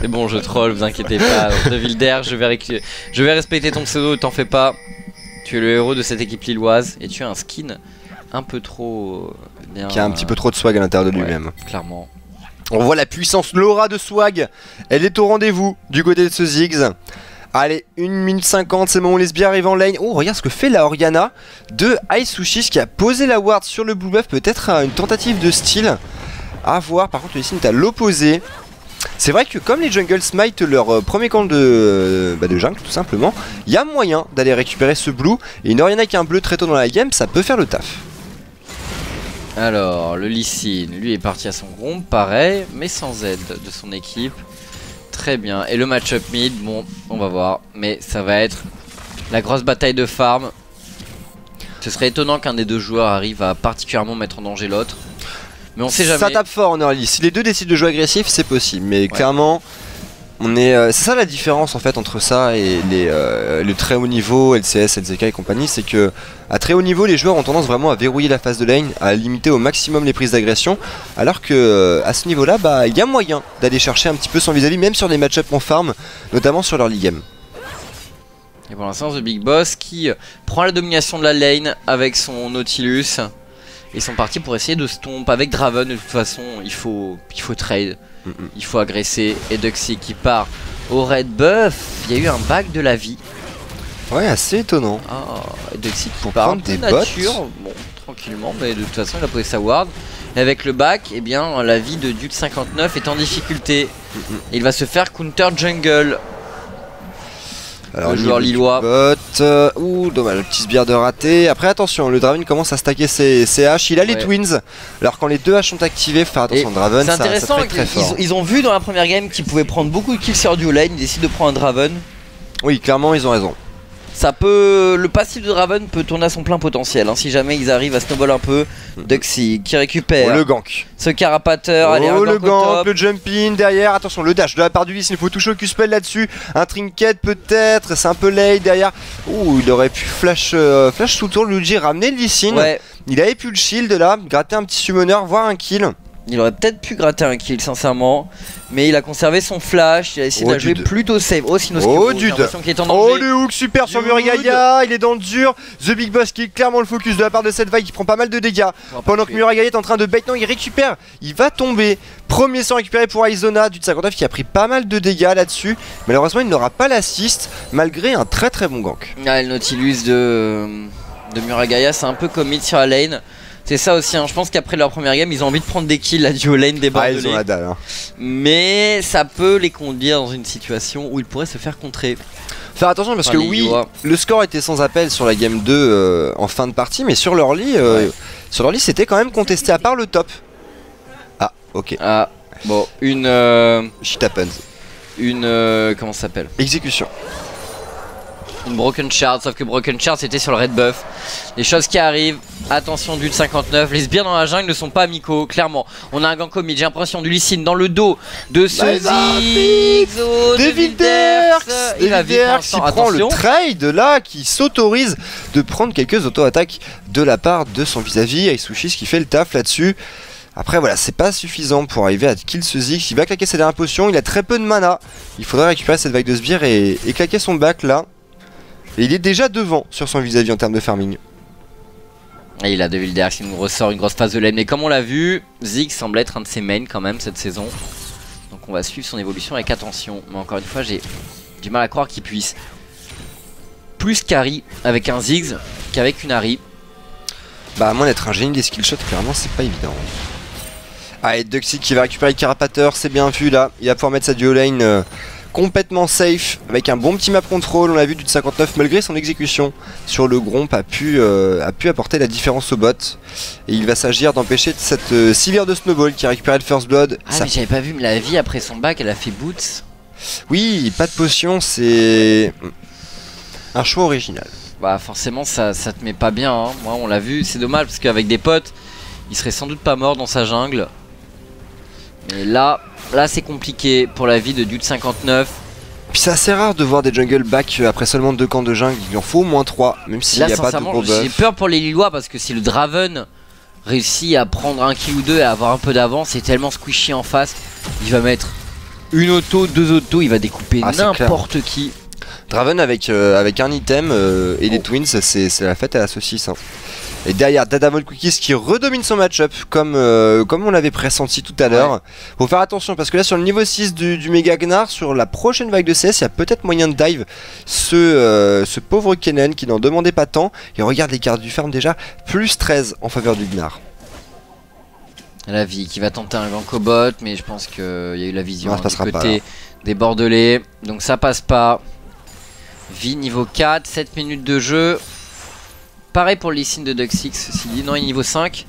[SPEAKER 1] Mais bon, je troll, vous inquiétez pas. De Wilderch, je vais respecter ton pseudo, t'en fais pas. Tu es le héros de cette équipe lilloise et tu as un skin un peu trop bien.
[SPEAKER 2] Qui a un petit peu trop de swag à l'intérieur de lui-même.
[SPEAKER 1] Ouais, clairement.
[SPEAKER 2] On voit la puissance, l'aura de swag. Elle est au rendez-vous du côté de ce Ziggs. Allez, 1 minute 50, c'est le moment où les sbires arrivent en lane. Oh, regarde ce que fait la Orianna de Aisushis qui a posé la ward sur le blue buff. Peut-être une tentative de steal. À voir, par contre le Lee Sin est à l'opposé. C'est vrai que comme les jungles smite leur premier camp de jungle tout simplement, il y a moyen d'aller récupérer ce blue. Et une Orianna qui a un bleu très tôt dans la game, ça peut faire le taf.
[SPEAKER 1] Alors, le Lee Sin, lui est parti à son groupe, pareil, mais sans aide de son équipe. Très bien, et le match-up mid, bon, on va voir, mais ça va être la grosse bataille de farm. Ce serait étonnant qu'un des deux joueurs arrive à particulièrement mettre en danger l'autre. Mais on sait jamais. Ça
[SPEAKER 2] tape fort en early. Si les deux décident de jouer agressif, c'est possible. Mais clairement, on est. C'est ça la différence en fait entre ça et le très haut niveau, LCS, LZK et compagnie. C'est que à très haut niveau, les joueurs ont tendance vraiment à verrouiller la phase de lane, à limiter au maximum les prises d'agression. Alors que à ce niveau-là, bah il y a moyen d'aller chercher un petit peu son vis-à-vis, même sur des match-ups en farm, notamment sur leur league game.
[SPEAKER 1] Et pour l'instant, The Big Boss qui prend la domination de la lane avec son Nautilus. Ils sont partis pour essayer de stomp avec Draven. De toute façon, il faut trade, il faut agresser. Et Duxie qui part au red buff. Il y a eu un back de la vie.
[SPEAKER 2] Ouais, assez étonnant.
[SPEAKER 1] Ah, Duxie
[SPEAKER 2] pour
[SPEAKER 1] part
[SPEAKER 2] prendre
[SPEAKER 1] un peu
[SPEAKER 2] des
[SPEAKER 1] nature,
[SPEAKER 2] bots.
[SPEAKER 1] bon, tranquillement, mais de toute façon, il a posé sa ward. Et avec le back, eh bien, la vie de Dude 59 est en difficulté. Il va se faire counter jungle.
[SPEAKER 2] Alors,
[SPEAKER 1] le joueur lillois.
[SPEAKER 2] Ouh, dommage, le petit sbire de raté. Après, attention, le Draven commence à stacker ses haches. Il a les twins. Alors, quand les deux haches sont activées, faire attention, Draven,
[SPEAKER 1] c'est intéressant,
[SPEAKER 2] ça très fort.
[SPEAKER 1] Ils ont vu dans la première game qu'ils pouvaient prendre beaucoup de kills sur du lane. Ils décident de prendre un Draven.
[SPEAKER 2] Oui, clairement, ils ont raison.
[SPEAKER 1] Ça peut, le passif de Draven peut tourner à son plein potentiel hein, si jamais ils arrivent à snowball un peu. Duxie qui récupère
[SPEAKER 2] le gank.
[SPEAKER 1] Ce carapateur. Allez,
[SPEAKER 2] le gank, le jump in derrière. Attention, le dash de la part du Lee Sin. Il faut toucher au Q-spell là-dessus. Un trinket peut-être. C'est un peu late derrière. Ouh, il aurait pu flash sous tour. Luigi ramener le Lee Sin.
[SPEAKER 1] Ouais.
[SPEAKER 2] Il avait pu le shield là, gratter un petit summoner, voire un kill.
[SPEAKER 1] Il aurait peut-être pu gratter un kill sincèrement. Mais il a conservé son flash, il a essayé de la jouer plutôt safe. Oh Sinoscuro, j'ai l'impression qu'il est en danger.
[SPEAKER 2] Oh le hook super sur Muragaya, il est dans le dur. The Big Boss qui est clairement le focus de la part de cette vague qui prend pas mal de dégâts. Pendant que Muragaya est en train de bait, non il récupère, il va tomber. Premier sang récupéré pour Aizona, du 59 qui a pris pas mal de dégâts là-dessus. Malheureusement il n'aura pas l'assist malgré un très très bon gank.
[SPEAKER 1] Ah, le Nautilus de Muragaya c'est un peu comme mid sur la lane. C'est ça aussi, hein. Je pense qu'après leur première game, ils ont envie de prendre des kills, la duo lane, des bords de lane.
[SPEAKER 2] Dalle, hein.
[SPEAKER 1] Mais ça peut les conduire dans une situation où ils pourraient se faire contrer.
[SPEAKER 2] Faire attention parce que oui, le score était sans appel sur la game 2 en fin de partie, mais sur leur lit, c'était quand même contesté à part le top. Ah, ok.
[SPEAKER 1] Ah, bon,
[SPEAKER 2] shit happens.
[SPEAKER 1] Comment ça s'appelle?
[SPEAKER 2] Exécution.
[SPEAKER 1] Une broken shard, sauf que broken shard c'était sur le red buff. Les choses qui arrivent, attention du 59, les sbires dans la jungle ne sont pas amicaux, clairement. On a un gank au mid, j'ai l'impression du Lee Sin dans le dos de ce Ziggs de Wilderch.
[SPEAKER 2] Il a qui prend le trade là, qui s'autorise de prendre quelques auto-attaques de la part de son vis-à-vis, Aisushis qui fait le taf là-dessus. Après voilà, c'est pas suffisant pour arriver à kill ce Ziggs. Il va claquer sa dernière potion, il a très peu de mana. Il faudrait récupérer cette vague de sbires et claquer son back là. Et il est déjà devant sur son vis-à-vis en termes de farming.
[SPEAKER 1] Et il a de Wilderch qui nous ressort une grosse phase de lane. Mais comme on l'a vu, Ziggs semble être un de ses mains quand même cette saison. Donc on va suivre son évolution avec attention. Mais encore une fois, j'ai du mal à croire qu'il puisse plus carry avec un Ziggs qu'avec une Ahri.
[SPEAKER 2] Bah à moins d'être un génie des skillshots, clairement c'est pas évident. Allez, Duxie qui va récupérer le carapateur, c'est bien vu là. Il va pouvoir mettre sa duo lane complètement safe avec un bon petit map control. On l'a vu du 59 malgré son exécution sur le Gromp a pu apporter la différence au bot. Et il va s'agir d'empêcher cette Sivir de Snowball qui a récupéré le first blood.
[SPEAKER 1] Ah mais j'avais pas vu, mais la vie après son back elle a fait boots.
[SPEAKER 2] Oui, pas de potion, c'est un choix original.
[SPEAKER 1] Bah forcément ça te met pas bien, hein. Moi on l'a vu, c'est dommage parce qu'avec des potes, il serait sans doute pas mort dans sa jungle. Mais là c'est compliqué pour la vie de Dude 59.
[SPEAKER 2] Puis c'est assez rare de voir des jungle back après seulement 2 camps de jungle, il en faut au moins 3, même s'il n'y a pas de gros buff.
[SPEAKER 1] J'ai peur pour les Lillois parce que si le Draven réussit à prendre un kill ou deux et à avoir un peu d'avance, c'est tellement squishy en face, il va mettre une auto, 2 autos, il va découper n'importe qui.
[SPEAKER 2] Draven avec un item et des twins, c'est la fête à la saucisse. Hein. Et derrière Dadavol Cookies qui redomine son match-up comme on l'avait pressenti tout à l'heure. Faut faire attention parce que là sur le niveau 6 du Mega Gnar, sur la prochaine vague de CS, il y a peut-être moyen de dive ce pauvre Kennen qui n'en demandait pas tant. Et regarde les cartes du farm déjà, plus 13 en faveur du Gnar.
[SPEAKER 1] La vie qui va tenter un gank au bot, mais je pense qu'il y a eu la vision du côté
[SPEAKER 2] pas,
[SPEAKER 1] des Bordelais. Donc ça passe pas. Vie niveau 4, 7 minutes de jeu. Pareil pour les signes de Duxix, ceci dit. Non, il est niveau 5.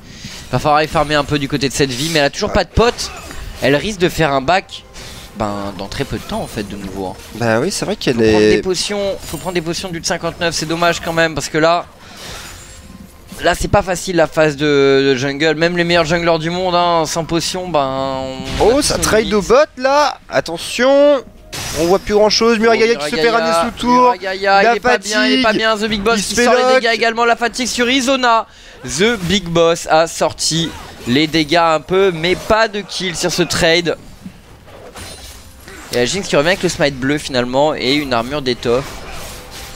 [SPEAKER 1] Va falloir aller farmer un peu du côté de cette vie, mais elle a toujours pas de pote. Elle risque de faire un back dans très peu de temps en fait de nouveau. Hein.
[SPEAKER 2] Bah oui, c'est vrai qu'elle
[SPEAKER 1] faut prendre des potions du 59, c'est dommage quand même parce que là c'est pas facile la phase de jungle. Même les meilleurs junglers du monde hein, sans potion,
[SPEAKER 2] oh, ça trade au bot là. Attention. On voit plus grand chose, Muragaya qui se fait ramener sous tour.
[SPEAKER 1] Il est pas bien, The Big Boss qui sort les dégâts également, la fatigue sur Izona. The Big Boss a sorti les dégâts un peu, mais pas de kill sur ce trade. Et la Jinx qui revient avec le smite bleu finalement et une armure d'étoffe.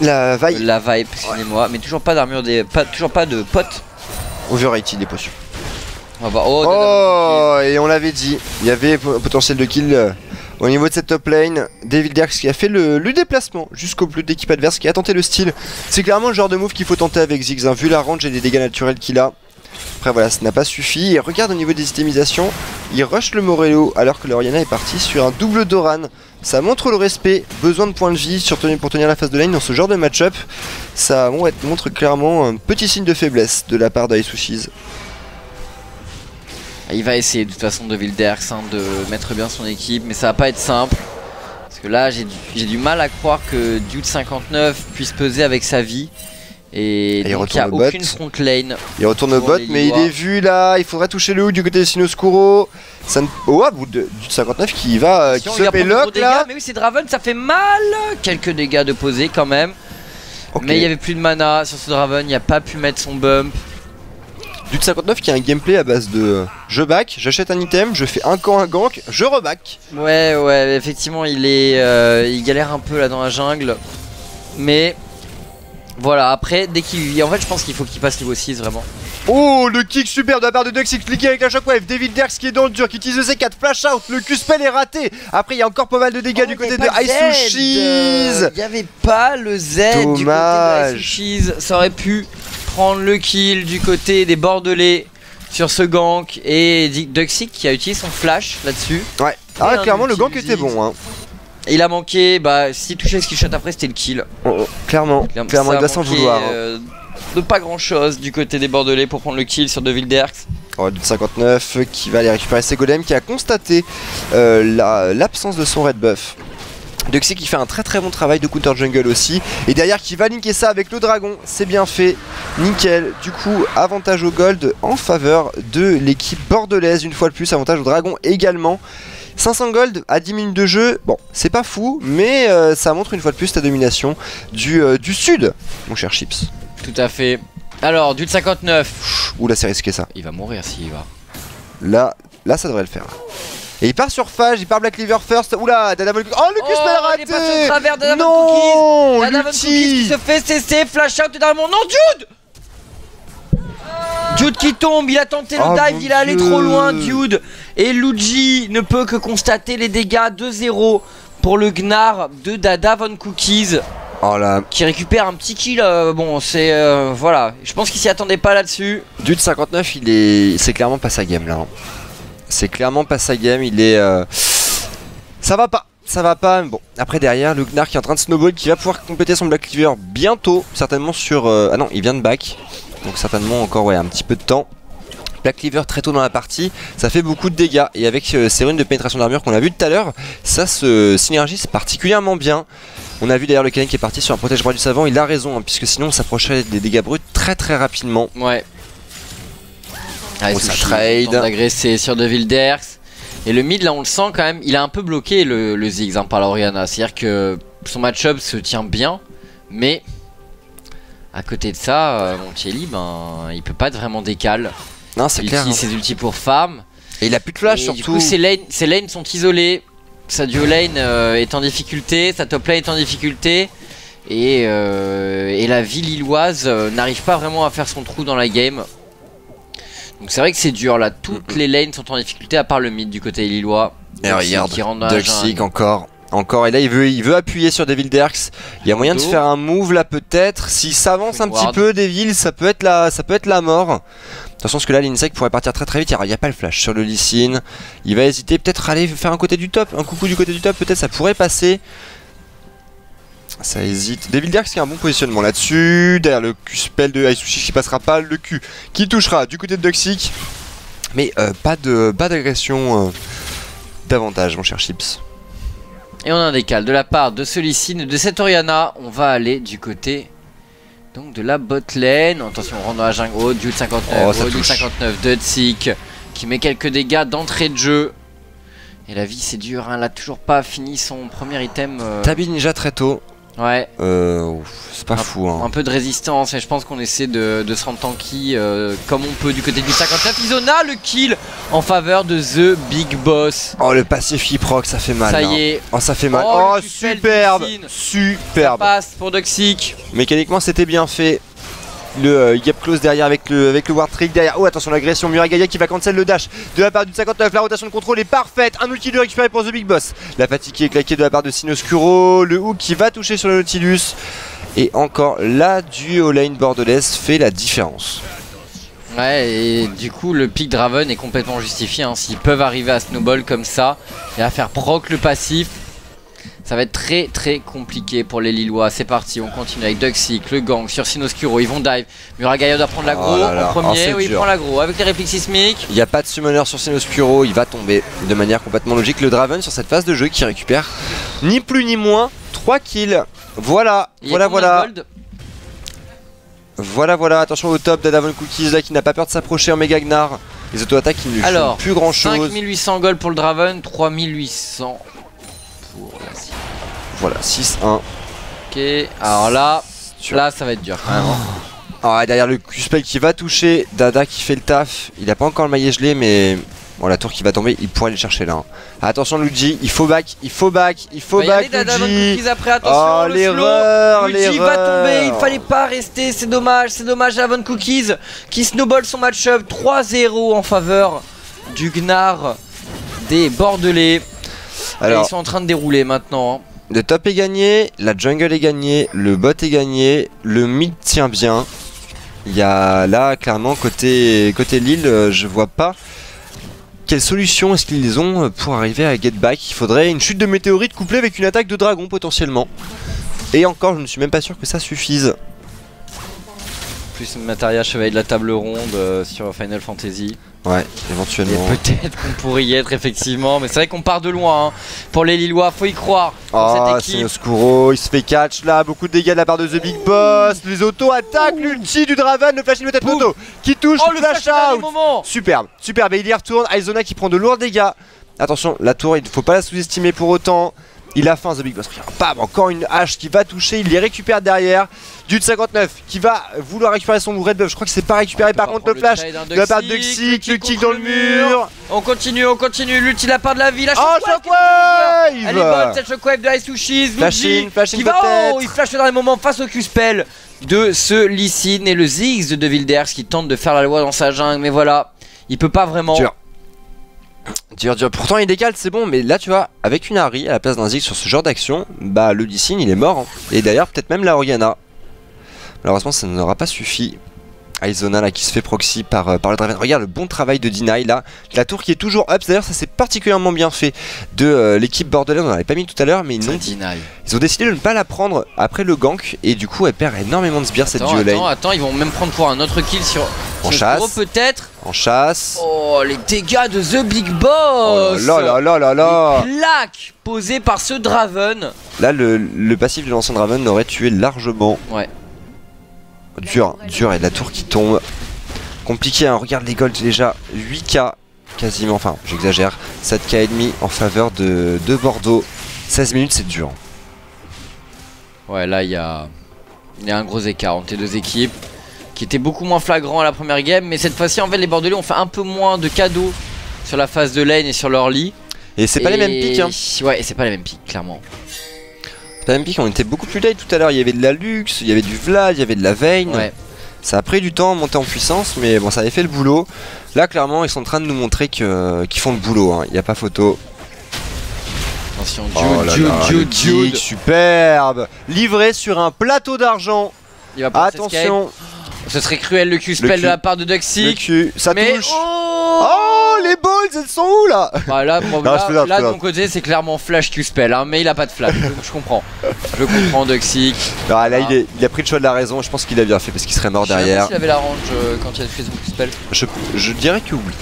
[SPEAKER 2] La vibe,
[SPEAKER 1] excusez-moi, mais toujours pas d'armure, toujours pas de pote.
[SPEAKER 2] Overrated les potions.
[SPEAKER 1] On va voir.
[SPEAKER 2] Et on l'avait dit, il y avait un potentiel de kill. Au niveau de cette top lane, Devilderx qui a fait le déplacement jusqu'au plus d'équipe adverse, qui a tenté le style. C'est clairement le genre de move qu'il faut tenter avec Ziggs, hein, vu la range et les dégâts naturels qu'il a. Après voilà, ça n'a pas suffi. Et regarde au niveau des itemisations, il rush le Morello alors que l'Oriana est parti sur un double Doran. Ça montre le respect, besoin de points de vie pour tenir la phase de lane dans ce genre de match-up. Ça montre clairement un petit signe de faiblesse de la part d'Aisushis.
[SPEAKER 1] Il va essayer de toute façon de Wilderx de mettre bien son équipe, mais ça va pas être simple. Parce que là j'ai du mal à croire que Dude 59 puisse peser avec sa vie. Et donc il n'y a aucune front lane.
[SPEAKER 2] Il retourne au bot, mais il est vu là, il faudrait toucher le hook du côté de Sinoscuro. Ça ne... Oh, Dude 59 qui va qui se fait lock là.
[SPEAKER 1] Mais oui, c'est Draven, ça fait mal. Quelques dégâts de poser quand même. Okay. Mais il n'y avait plus de mana sur ce Draven, il n'a pas pu mettre son bump.
[SPEAKER 2] Dude 59 qui a un gameplay à base de je back, j'achète un item, je fais un camp, un gank, je reback.
[SPEAKER 1] Ouais, effectivement il galère un peu là dans la jungle. Mais voilà, après dès qu'il vit, en fait je pense qu'il faut qu'il passe niveau 6 vraiment.
[SPEAKER 2] Oh, le kick super de la part de Dux cliqué avec la shockwave. Devilderx qui est dans le dur, qui utilise le C4, flash out, le Q-spell est raté. Après il y a encore pas mal de dégâts du côté de Aisushis.
[SPEAKER 1] Il n'y avait pas le Z du côté de Aisushis, ça aurait pu prendre le kill du côté des Bordelais sur ce gank. Et Duxic qui a utilisé son flash là-dessus.
[SPEAKER 2] Ouais, clairement le gank était bon hein.
[SPEAKER 1] Et il a manqué, s'il touchait ce skillshot après c'était le kill.
[SPEAKER 2] Clairement il doit s'en vouloir
[SPEAKER 1] de pas grand chose du côté des Bordelais pour prendre le kill sur Devilderx.
[SPEAKER 2] Dude 59 qui va aller récupérer ses golems, qui a constaté l'absence de son red buff. Duxic qui fait un très bon travail de counter jungle aussi. Et derrière qui va linker ça avec le dragon. C'est bien fait. Nickel. Du coup, avantage au gold en faveur de l'équipe bordelaise. Une fois de plus, avantage au dragon également. 500 gold à 10 minutes de jeu. Bon, c'est pas fou, mais ça montre une fois de plus ta domination du sud, mon cher Chips.
[SPEAKER 1] Tout à fait. Alors, Dude 59.
[SPEAKER 2] Ouh là, c'est risqué ça.
[SPEAKER 1] Il va mourir s'il va.
[SPEAKER 2] Là, ça devrait le faire. Et il part sur Phage, il part Black Cleaver first. Oula, Dadavol Cookies. Oh, le Q-spell raté.
[SPEAKER 1] Il est passé au travers Dadavol
[SPEAKER 2] Cookies.
[SPEAKER 1] Dadavol Cookies qui se fait cesser, flash out dans mon... Non, Dude Dude qui tombe, il a tenté le dive, il est allé trop loin, Dude. Et Luigi ne peut que constater les dégâts 2-0 pour le Gnar de Dadavol Cookies.
[SPEAKER 2] Oh là.
[SPEAKER 1] Qui récupère un petit kill, bon c'est voilà, je pense qu'il s'y attendait pas là-dessus.
[SPEAKER 2] Dude 59 c'est clairement pas sa game là hein. C'est clairement pas sa game, il est ça va pas, mais bon. Après derrière le Gnar qui est en train de snowball, qui va pouvoir compléter son Black Cleaver bientôt, certainement sur ah non il vient de back, donc certainement encore un petit peu de temps Black Cleaver très tôt dans la partie, ça fait beaucoup de dégâts. Et avec ces runes de pénétration d'armure qu'on a vu tout à l'heure, ça se synergise particulièrement bien. On a vu d'ailleurs le Kalen qui est parti sur un protège-bras du savant, il a raison, hein, puisque sinon on s'approcherait des dégâts bruts très rapidement.
[SPEAKER 1] Ouais.
[SPEAKER 2] Bon, ça trade.
[SPEAKER 1] D'agresser sur Devil Derks. Et le mid là on le sent quand même, il a un peu bloqué le Ziggs par la Orianna. C'est-à-dire que son match-up se tient bien, mais à côté de ça, Montielli, ben, il peut pas être vraiment décal.
[SPEAKER 2] Non, c'est clair.
[SPEAKER 1] Il utilise ses ultis pour farm.
[SPEAKER 2] Et il a plus de flash
[SPEAKER 1] et
[SPEAKER 2] surtout.
[SPEAKER 1] Du coup, ses lanes sont isolées. Sa duo lane est en difficulté, sa top lane est en difficulté. Et la ville lilloise n'arrive pas vraiment à faire son trou dans la game. Donc c'est vrai que c'est dur là, toutes les lanes sont en difficulté à part le mid du côté lillois.
[SPEAKER 2] Et regarde, Duxic encore, et là il veut appuyer sur Devil Derks. Il y a moyen de faire un move là peut-être. S'il s'avance un petit peu Devil, ça peut être la mort. De toute façon, parce que là l'Insec pourrait partir très vite. Il n'y a pas le flash sur le Lee Sin. Il va hésiter, peut-être aller faire un côté du top, un coucou du côté du top, peut-être ça pourrait passer. Ça hésite. Devil Derks qui a un bon positionnement là-dessus. Derrière le Q-spell de Aisushi qui passera pas. Le Q qui touchera du côté de Duxic. Mais pas d'agression davantage, mon cher Chips.
[SPEAKER 1] Et on a un décal de la part de ce Lee Sin, de cette Orianna. On va aller du côté donc de la bot lane. Attention, on rentre dans la jungle. Oh, Dude 59. Dude 59. Duxic qui met quelques dégâts d'entrée de jeu. Et la vie c'est dur, hein. Elle a toujours pas fini son premier item.
[SPEAKER 2] Tabi Ninja très tôt.
[SPEAKER 1] Ouais.
[SPEAKER 2] C'est pas fou, hein.
[SPEAKER 1] Un peu de résistance et je pense qu'on essaie de se rendre tanky comme on peut du côté du 59. Isona le kill en faveur de The Big Boss.
[SPEAKER 2] Oh, le passif qui proc, ça fait mal.
[SPEAKER 1] Ça
[SPEAKER 2] là.
[SPEAKER 1] y est.
[SPEAKER 2] Oh, ça fait mal.
[SPEAKER 1] Oh,
[SPEAKER 2] superbe.
[SPEAKER 1] Ça passe pour Duxic.
[SPEAKER 2] Mécaniquement c'était bien fait. Le gap close derrière avec le Ward Trick derrière. Oh, attention, l'agression Muragaya qui va cancel le dash de la part du 59. La rotation de contrôle est parfaite. Un ulti de récupéré pour The Big Boss. La fatigue qui est claquée de la part de Sinoscuro. Le hook qui va toucher sur le Nautilus. Et encore la duo lane bordelaise fait la différence.
[SPEAKER 1] Ouais, et du coup le pick Draven est complètement justifié, hein. S'ils peuvent arriver à snowball comme ça et à faire proc le passif, ça va être très compliqué pour les Lillois. C'est parti, on continue avec Duxic, le gang sur Sinoscuro, ils vont dive. Muragaya doit prendre l'aggro en premier, oui, il prend l'aggro avec les répliques sismiques.
[SPEAKER 2] Il n'y a pas de summoner sur Sinoscuro, il va tomber de manière complètement logique. Le Draven sur cette phase de jeu qui récupère ni plus ni moins 3 kills. Voilà. Voilà, attention au top d'Adavon Cookies là qui n'a pas peur de s'approcher en méga Gnar. Les auto-attaques qui ne lui font plus grand chose.
[SPEAKER 1] 5800 gold pour le Draven, 3800 pour la cible.
[SPEAKER 2] Voilà, 6-1.
[SPEAKER 1] Ok, alors là ça va être dur quand même.
[SPEAKER 2] Ah, derrière le Q-spell qui va toucher, Dada qui fait le taf. Il n'a pas encore le maillet gelé, mais bon, la tour qui va tomber, il pourrait aller chercher là. Attention Luigi, il faut back Luigi.
[SPEAKER 1] Après, attention,
[SPEAKER 2] l'erreur,
[SPEAKER 1] Luigi va tomber, il fallait pas rester, c'est dommage Davon Cookies qui snowball son match-up 3-0 en faveur du Gnar des Bordelais. Alors, ils sont en train de dérouler maintenant.
[SPEAKER 2] Le top est gagné, la jungle est gagnée, le bot est gagné, le mid tient bien. Il y a là clairement côté Lille, je vois pas quelle solution est-ce qu'ils ont pour arriver à get back. Il faudrait une chute de météorite couplée avec une attaque de dragon potentiellement. Et encore, je ne suis même pas sûr que ça suffise.
[SPEAKER 1] Plus Materia chevalier de la table ronde sur Final Fantasy.
[SPEAKER 2] Ouais, éventuellement.
[SPEAKER 1] Et peut-être qu'on pourrait y être effectivement, mais c'est vrai qu'on part de loin. Hein. Pour les Lillois, faut y croire.
[SPEAKER 2] Oh, Sinoscuro, il se fait catch là, beaucoup de dégâts de la part de The Big Boss. Les autos attaquent l'ulti du Draven, le flash in peut-être l'auto qui touche, le flash out. Superbe, et il y retourne. Aizona qui prend de lourds dégâts. Attention, la tour, il ne faut pas la sous-estimer pour autant. Il a faim The Big Boss. Bam, encore une hache qui va toucher, il les récupère derrière. Dude 59 qui va vouloir récupérer son red buff. Je crois que c'est pas récupéré par contre le flash de la part de Duxic, le kick dans le mur.
[SPEAKER 1] On continue, l'ulti la part de la ville.
[SPEAKER 2] Oh, shockwave.
[SPEAKER 1] Elle est bonne cette shockwave de Aisushi.
[SPEAKER 2] Flash in
[SPEAKER 1] il flash dans les moments face au Q-spell de ce Lee Sin et le Ziggs de Devil Derks qui tente de faire la loi dans sa jungle. Mais voilà, il peut pas vraiment.
[SPEAKER 2] Dur. Pourtant il décale, c'est bon, mais là tu vois, avec une Ahri à la place d'un Ziggs sur ce genre d'action, bah le Lee Sin il est mort. Hein. Et d'ailleurs peut-être même la Orianna. Malheureusement ça n'aura pas suffi. Aizona là qui se fait proxy par le Draven. Regarde le bon travail de Deny là. La tour qui est toujours up. D'ailleurs ça c'est particulièrement bien fait de l'équipe bordelaise. On n'avait pas mis tout à l'heure mais ils ont décidé de ne pas la prendre après le gank. Et du coup elle perd énormément de sbires cette duo lane.
[SPEAKER 1] Attends, ils vont même prendre pour un autre kill sur
[SPEAKER 2] En chasse.
[SPEAKER 1] Peut-être.
[SPEAKER 2] En chasse.
[SPEAKER 1] Oh, les dégâts de The Big Boss.
[SPEAKER 2] Oh là là là là là.
[SPEAKER 1] Les claques posées par ce Draven.
[SPEAKER 2] Là, le passif de l'ancien Draven l'aurait tué largement.
[SPEAKER 1] Ouais.
[SPEAKER 2] Dur, et la tour qui tombe. Compliqué, hein. Regarde les golds déjà. 8k quasiment, enfin j'exagère. 7k et demi en faveur de Bordeaux. 16 minutes, c'est dur.
[SPEAKER 1] Ouais, là il y a un gros écart entre les deux équipes qui était beaucoup moins flagrant à la première game, mais cette fois-ci en fait les Bordelais ont fait un peu moins de cadeaux sur la phase de lane et sur leur lit.
[SPEAKER 2] Et c'est pas les mêmes pics, hein.
[SPEAKER 1] Ouais, c'est pas les mêmes pics, clairement.
[SPEAKER 2] C'est pas les mêmes pics, on était beaucoup plus late tout à l'heure. Il y avait de la Lux, il y avait du Vlad, il y avait de la Vayne.
[SPEAKER 1] Ouais.
[SPEAKER 2] Ça a pris du temps à monter en puissance, mais bon, ça avait fait le boulot. Là, clairement, ils sont en train de nous montrer qu'ils font le boulot, hein. Il n'y a pas photo.
[SPEAKER 1] Attention,
[SPEAKER 2] Dude, superbe. Livré sur un plateau d'argent. Attention.
[SPEAKER 1] Ce serait cruel le Q-spell de la part de Duxic.
[SPEAKER 2] Le Q, ça touche.
[SPEAKER 1] Oh,
[SPEAKER 2] les balls, elles sont où là?
[SPEAKER 1] Bah là, de mon côté, c'est clairement flash Q-spell, hein, mais il a pas de flash. Je comprends. Je comprends Duxic.
[SPEAKER 2] Là, il a pris le choix de la raison. Je pense qu'il a bien fait parce qu'il serait mort derrière.
[SPEAKER 1] Je sais pas s'il avait la range quand il a fait son Q-spell.
[SPEAKER 2] Je dirais que oui.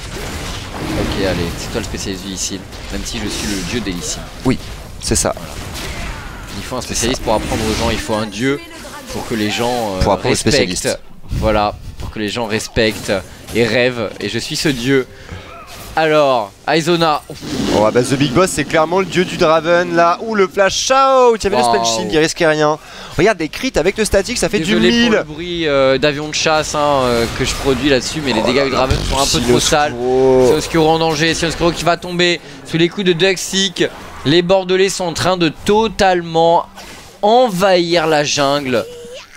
[SPEAKER 1] Ok, allez, c'est toi le spécialiste du Lee, même si je suis le dieu des Lee.
[SPEAKER 2] Oui, c'est ça.
[SPEAKER 1] Voilà. Il faut un spécialiste pour apprendre aux gens, il faut un dieu pour que les gens respectent. Voilà, pour que les gens respectent et rêvent, et je suis ce dieu. Alors, Aizona.
[SPEAKER 2] Oh bah The Big Boss c'est clairement le dieu du Draven là. Ouh le flash shout. Il y avait le spell shield, il risquait rien. Regarde des crits avec le statique, ça fait
[SPEAKER 1] Désolé
[SPEAKER 2] du 1000.
[SPEAKER 1] pour le bruit d'avion de chasse que je produis là-dessus, mais les dégâts du Draven sont un peu trop sales. C'est Oscuro en danger, c'est Oscuro qui va tomber sous les coups de Duxic. Les Bordelais sont en train de totalement envahir la jungle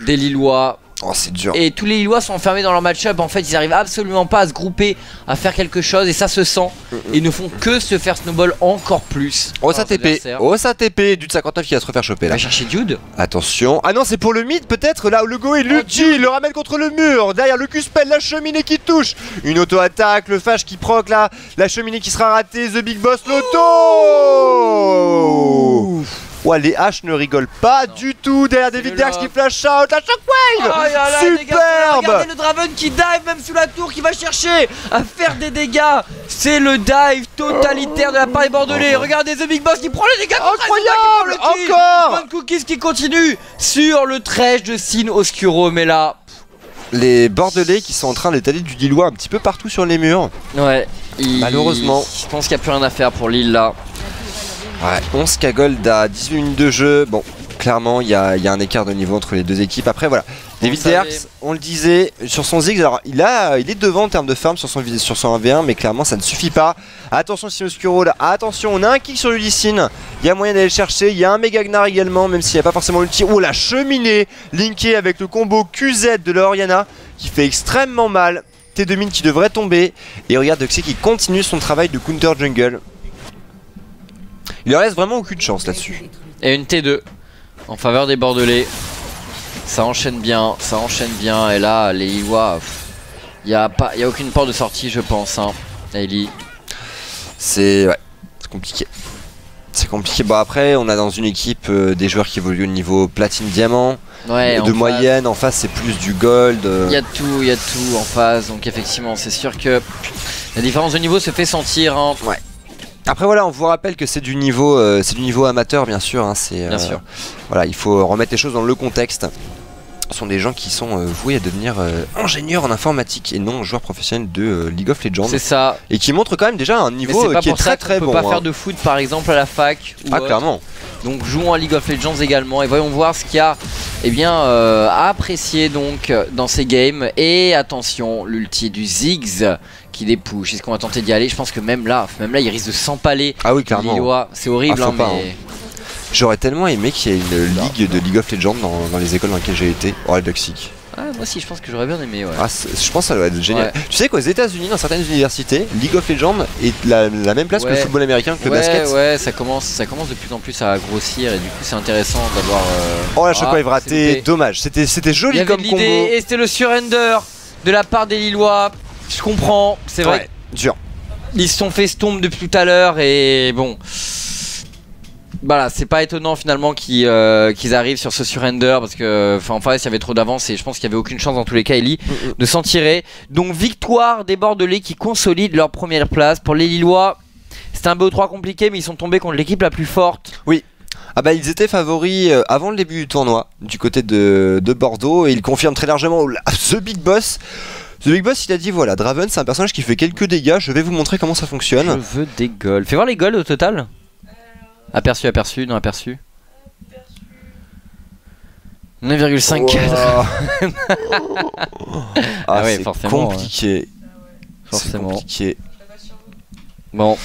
[SPEAKER 1] des Lillois.
[SPEAKER 2] Oh c'est dur.
[SPEAKER 1] Et tous les Lillois sont enfermés dans leur match-up. En fait ils arrivent absolument pas à se grouper, à faire quelque chose, et ça se sent. Et ils ne font que se faire snowball encore plus.
[SPEAKER 2] Oh ça TP, oh ça TP. Dude 59 qui va se refaire choper là.
[SPEAKER 1] Va chercher Dude.
[SPEAKER 2] Attention. Ah non c'est pour le mid peut-être. Là où le go est l'ulti, il le ramène contre le mur. Derrière le Q-spell, la cheminée qui touche. Une auto-attaque, le flash qui proc là. La cheminée qui sera ratée, The Big Boss l'auto. Ouais, les haches ne rigolent pas du tout. Derrière David Dax qui flash out, la shockwave. Superbe.
[SPEAKER 1] Regardez le Draven qui dive même sous la tour, qui va chercher à faire des dégâts. C'est le dive totalitaire de la part des Bordelais. Regardez The Big Boss qui prend les dégâts.
[SPEAKER 2] Incroyable. Encore
[SPEAKER 1] Bonne Cookies qui continue sur le trèche de Sin Oscuro. Mais là,
[SPEAKER 2] les Bordelais qui sont en train d'étaler du Lillois un petit peu partout sur les murs.
[SPEAKER 1] Ouais,
[SPEAKER 2] malheureusement.
[SPEAKER 1] Je pense qu'il n'y a plus rien à faire pour Lille là.
[SPEAKER 2] Ouais, 11k gold à 18 minutes de jeu. Bon, clairement, il y a un écart de niveau entre les deux équipes. Après, voilà. David Derks, on le disait, sur son Ziggs, alors il est devant en termes de farm sur son 1v1, mais clairement, ça ne suffit pas. Attention, Sin Oscuro là. Attention, on a un kick sur le Lee Sin. Il y a moyen d'aller le chercher. Il y a un méga Gnar également, même s'il n'y a pas forcément l'ulti. Oh, la cheminée linkée avec le combo QZ de la Orianna qui fait extrêmement mal. T2 mine qui devrait tomber. Et regarde Duxic qui continue son travail de counter jungle. Il leur reste vraiment aucune chance là-dessus.
[SPEAKER 1] Et une T2 en faveur des Bordelais. Ça enchaîne bien, et là les Lillois, il n'y a aucune porte de sortie je pense, hein. Ailey.
[SPEAKER 2] C'est compliqué. C'est compliqué. Bon après on a dans une équipe des joueurs qui évoluent au niveau platine diamant.
[SPEAKER 1] Ouais,
[SPEAKER 2] de moyenne, en face c'est plus du gold.
[SPEAKER 1] Il y a tout en face, donc effectivement c'est sûr que la différence de niveau se fait sentir, hein.
[SPEAKER 2] Ouais. Après voilà, on vous rappelle que c'est du niveau amateur bien sûr, hein,
[SPEAKER 1] bien sûr.
[SPEAKER 2] Voilà, il faut remettre les choses dans le contexte. Ce sont des gens qui sont voués à devenir ingénieurs en informatique et non joueurs professionnels de League of Legends.
[SPEAKER 1] C'est ça.
[SPEAKER 2] Et qui montrent quand même déjà un niveau qui est très très bon.
[SPEAKER 1] On peut pas faire de foot par exemple à la fac.
[SPEAKER 2] Ah clairement.
[SPEAKER 1] Donc jouons à League of Legends également et voyons voir ce qu'il y a à apprécier donc dans ces games. Et attention, l'ulti du Ziggs qui dépush. Est-ce qu'on va tenter d'y aller? Je pense que même là il risque de s'empaler.
[SPEAKER 2] Ah oui clairement.
[SPEAKER 1] C'est horrible,
[SPEAKER 2] hein,
[SPEAKER 1] mais...
[SPEAKER 2] J'aurais tellement aimé qu'il y ait une ligue de League of Legends dans les écoles dans lesquelles j'ai été. Oh, Duxic.
[SPEAKER 1] Ah, moi aussi, je pense que j'aurais bien aimé. Ouais.
[SPEAKER 2] Ah, je pense que ça doit être génial.
[SPEAKER 1] Ouais.
[SPEAKER 2] Tu sais qu'aux États-Unis, dans certaines universités, League of Legends est la même place que le football américain, que le basket.
[SPEAKER 1] Ouais, ça commence de plus en plus à grossir et du coup, c'est intéressant d'avoir.
[SPEAKER 2] Oh, la shockwave ratée, dommage. C'était joli comme combo.
[SPEAKER 1] Et c'était le surrender de la part des Lillois. Je comprends, c'est vrai.
[SPEAKER 2] Dur.
[SPEAKER 1] Ils se sont fait stomp depuis tout à l'heure et bon. Voilà, c'est pas étonnant finalement qu'ils arrivent sur ce surrender parce que en face il y avait trop d'avance et je pense qu'il y avait aucune chance dans tous les cas Ellie de s'en tirer. Donc victoire des Bordelais qui consolident leur première place. Pour les Lillois, c'était un BO3 compliqué mais ils sont tombés contre l'équipe la plus forte.
[SPEAKER 2] Oui. Ah bah ils étaient favoris avant le début du tournoi du côté de Bordeaux et ils confirment très largement The Big Boss. The Big Boss il a dit voilà, Draven c'est un personnage qui fait quelques dégâts, je vais vous montrer comment ça fonctionne.
[SPEAKER 1] Je veux des golds. Fais voir les golds au total. Aperçu, aperçu, non aperçu. 9,54.
[SPEAKER 2] Ah ouais,
[SPEAKER 1] c'est
[SPEAKER 2] forcément compliqué.
[SPEAKER 1] Forcément.
[SPEAKER 2] Compliqué.
[SPEAKER 1] Bon.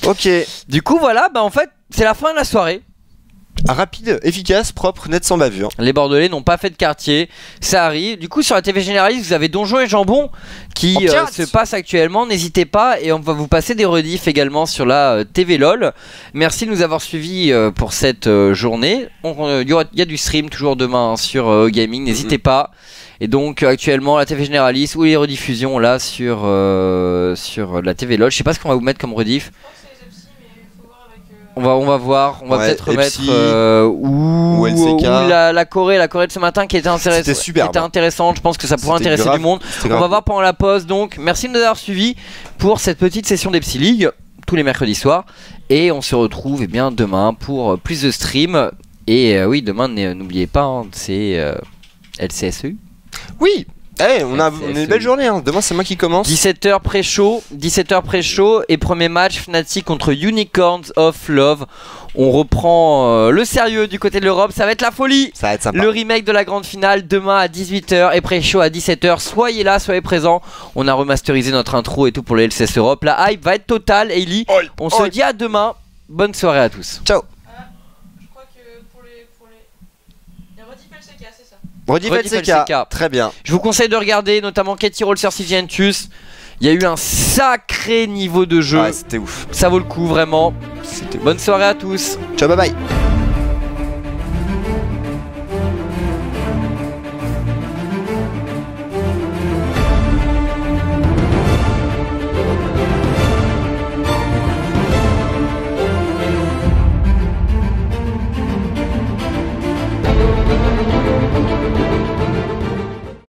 [SPEAKER 2] Ok.
[SPEAKER 1] Du coup voilà, bah en fait c'est la fin de la soirée.
[SPEAKER 2] Rapide, efficace, propre, net, sans bavure.
[SPEAKER 1] Les Bordelais n'ont pas fait de quartier, ça arrive. Du coup sur la TV généraliste vous avez Donjon et Jambon qui se passe actuellement. N'hésitez pas et on va vous passer des rediffs également sur la TV LOL. Merci de nous avoir suivis pour cette journée. Il y a du stream toujours demain sur Gaming, n'hésitez pas. Et donc actuellement la TV généraliste ou les rediffusions là sur la TV LOL. Je sais pas ce qu'on va vous mettre comme rediff. On va voir, on va peut-être remettre ou la Corée de ce matin qui était intéressante, je pense que ça pourrait intéresser du monde. On va voir pendant la pause donc. Merci de nous avoir suivis pour cette petite session d'Epsi League tous les mercredis soirs et on se retrouve demain pour plus de stream et oui demain n'oubliez pas hein, c'est LCSE.
[SPEAKER 2] Oui. Hey, on a une belle journée, hein. Demain c'est moi qui commence.
[SPEAKER 1] 17h pré-show et premier match Fnatic contre Unicorns of Love. On reprend le sérieux du côté de l'Europe, ça va être la folie.
[SPEAKER 2] Ça va être sympa.
[SPEAKER 1] Le remake de la grande finale demain à 18h et pré-show à 17h. Soyez là, soyez présents. On a remasterisé notre intro et tout pour le LCS Europe. La hype va être totale, Ellie. On se dit à demain. Bonne soirée à tous.
[SPEAKER 2] Ciao. Rediff LCK, très bien.
[SPEAKER 1] Je vous conseille de regarder notamment Katie Rolls Sigientus. Il y a eu un sacré niveau de jeu.
[SPEAKER 2] Ouais, c'était ouf.
[SPEAKER 1] Ça vaut le coup vraiment. Bonne soirée à tous.
[SPEAKER 2] Ciao, bye bye.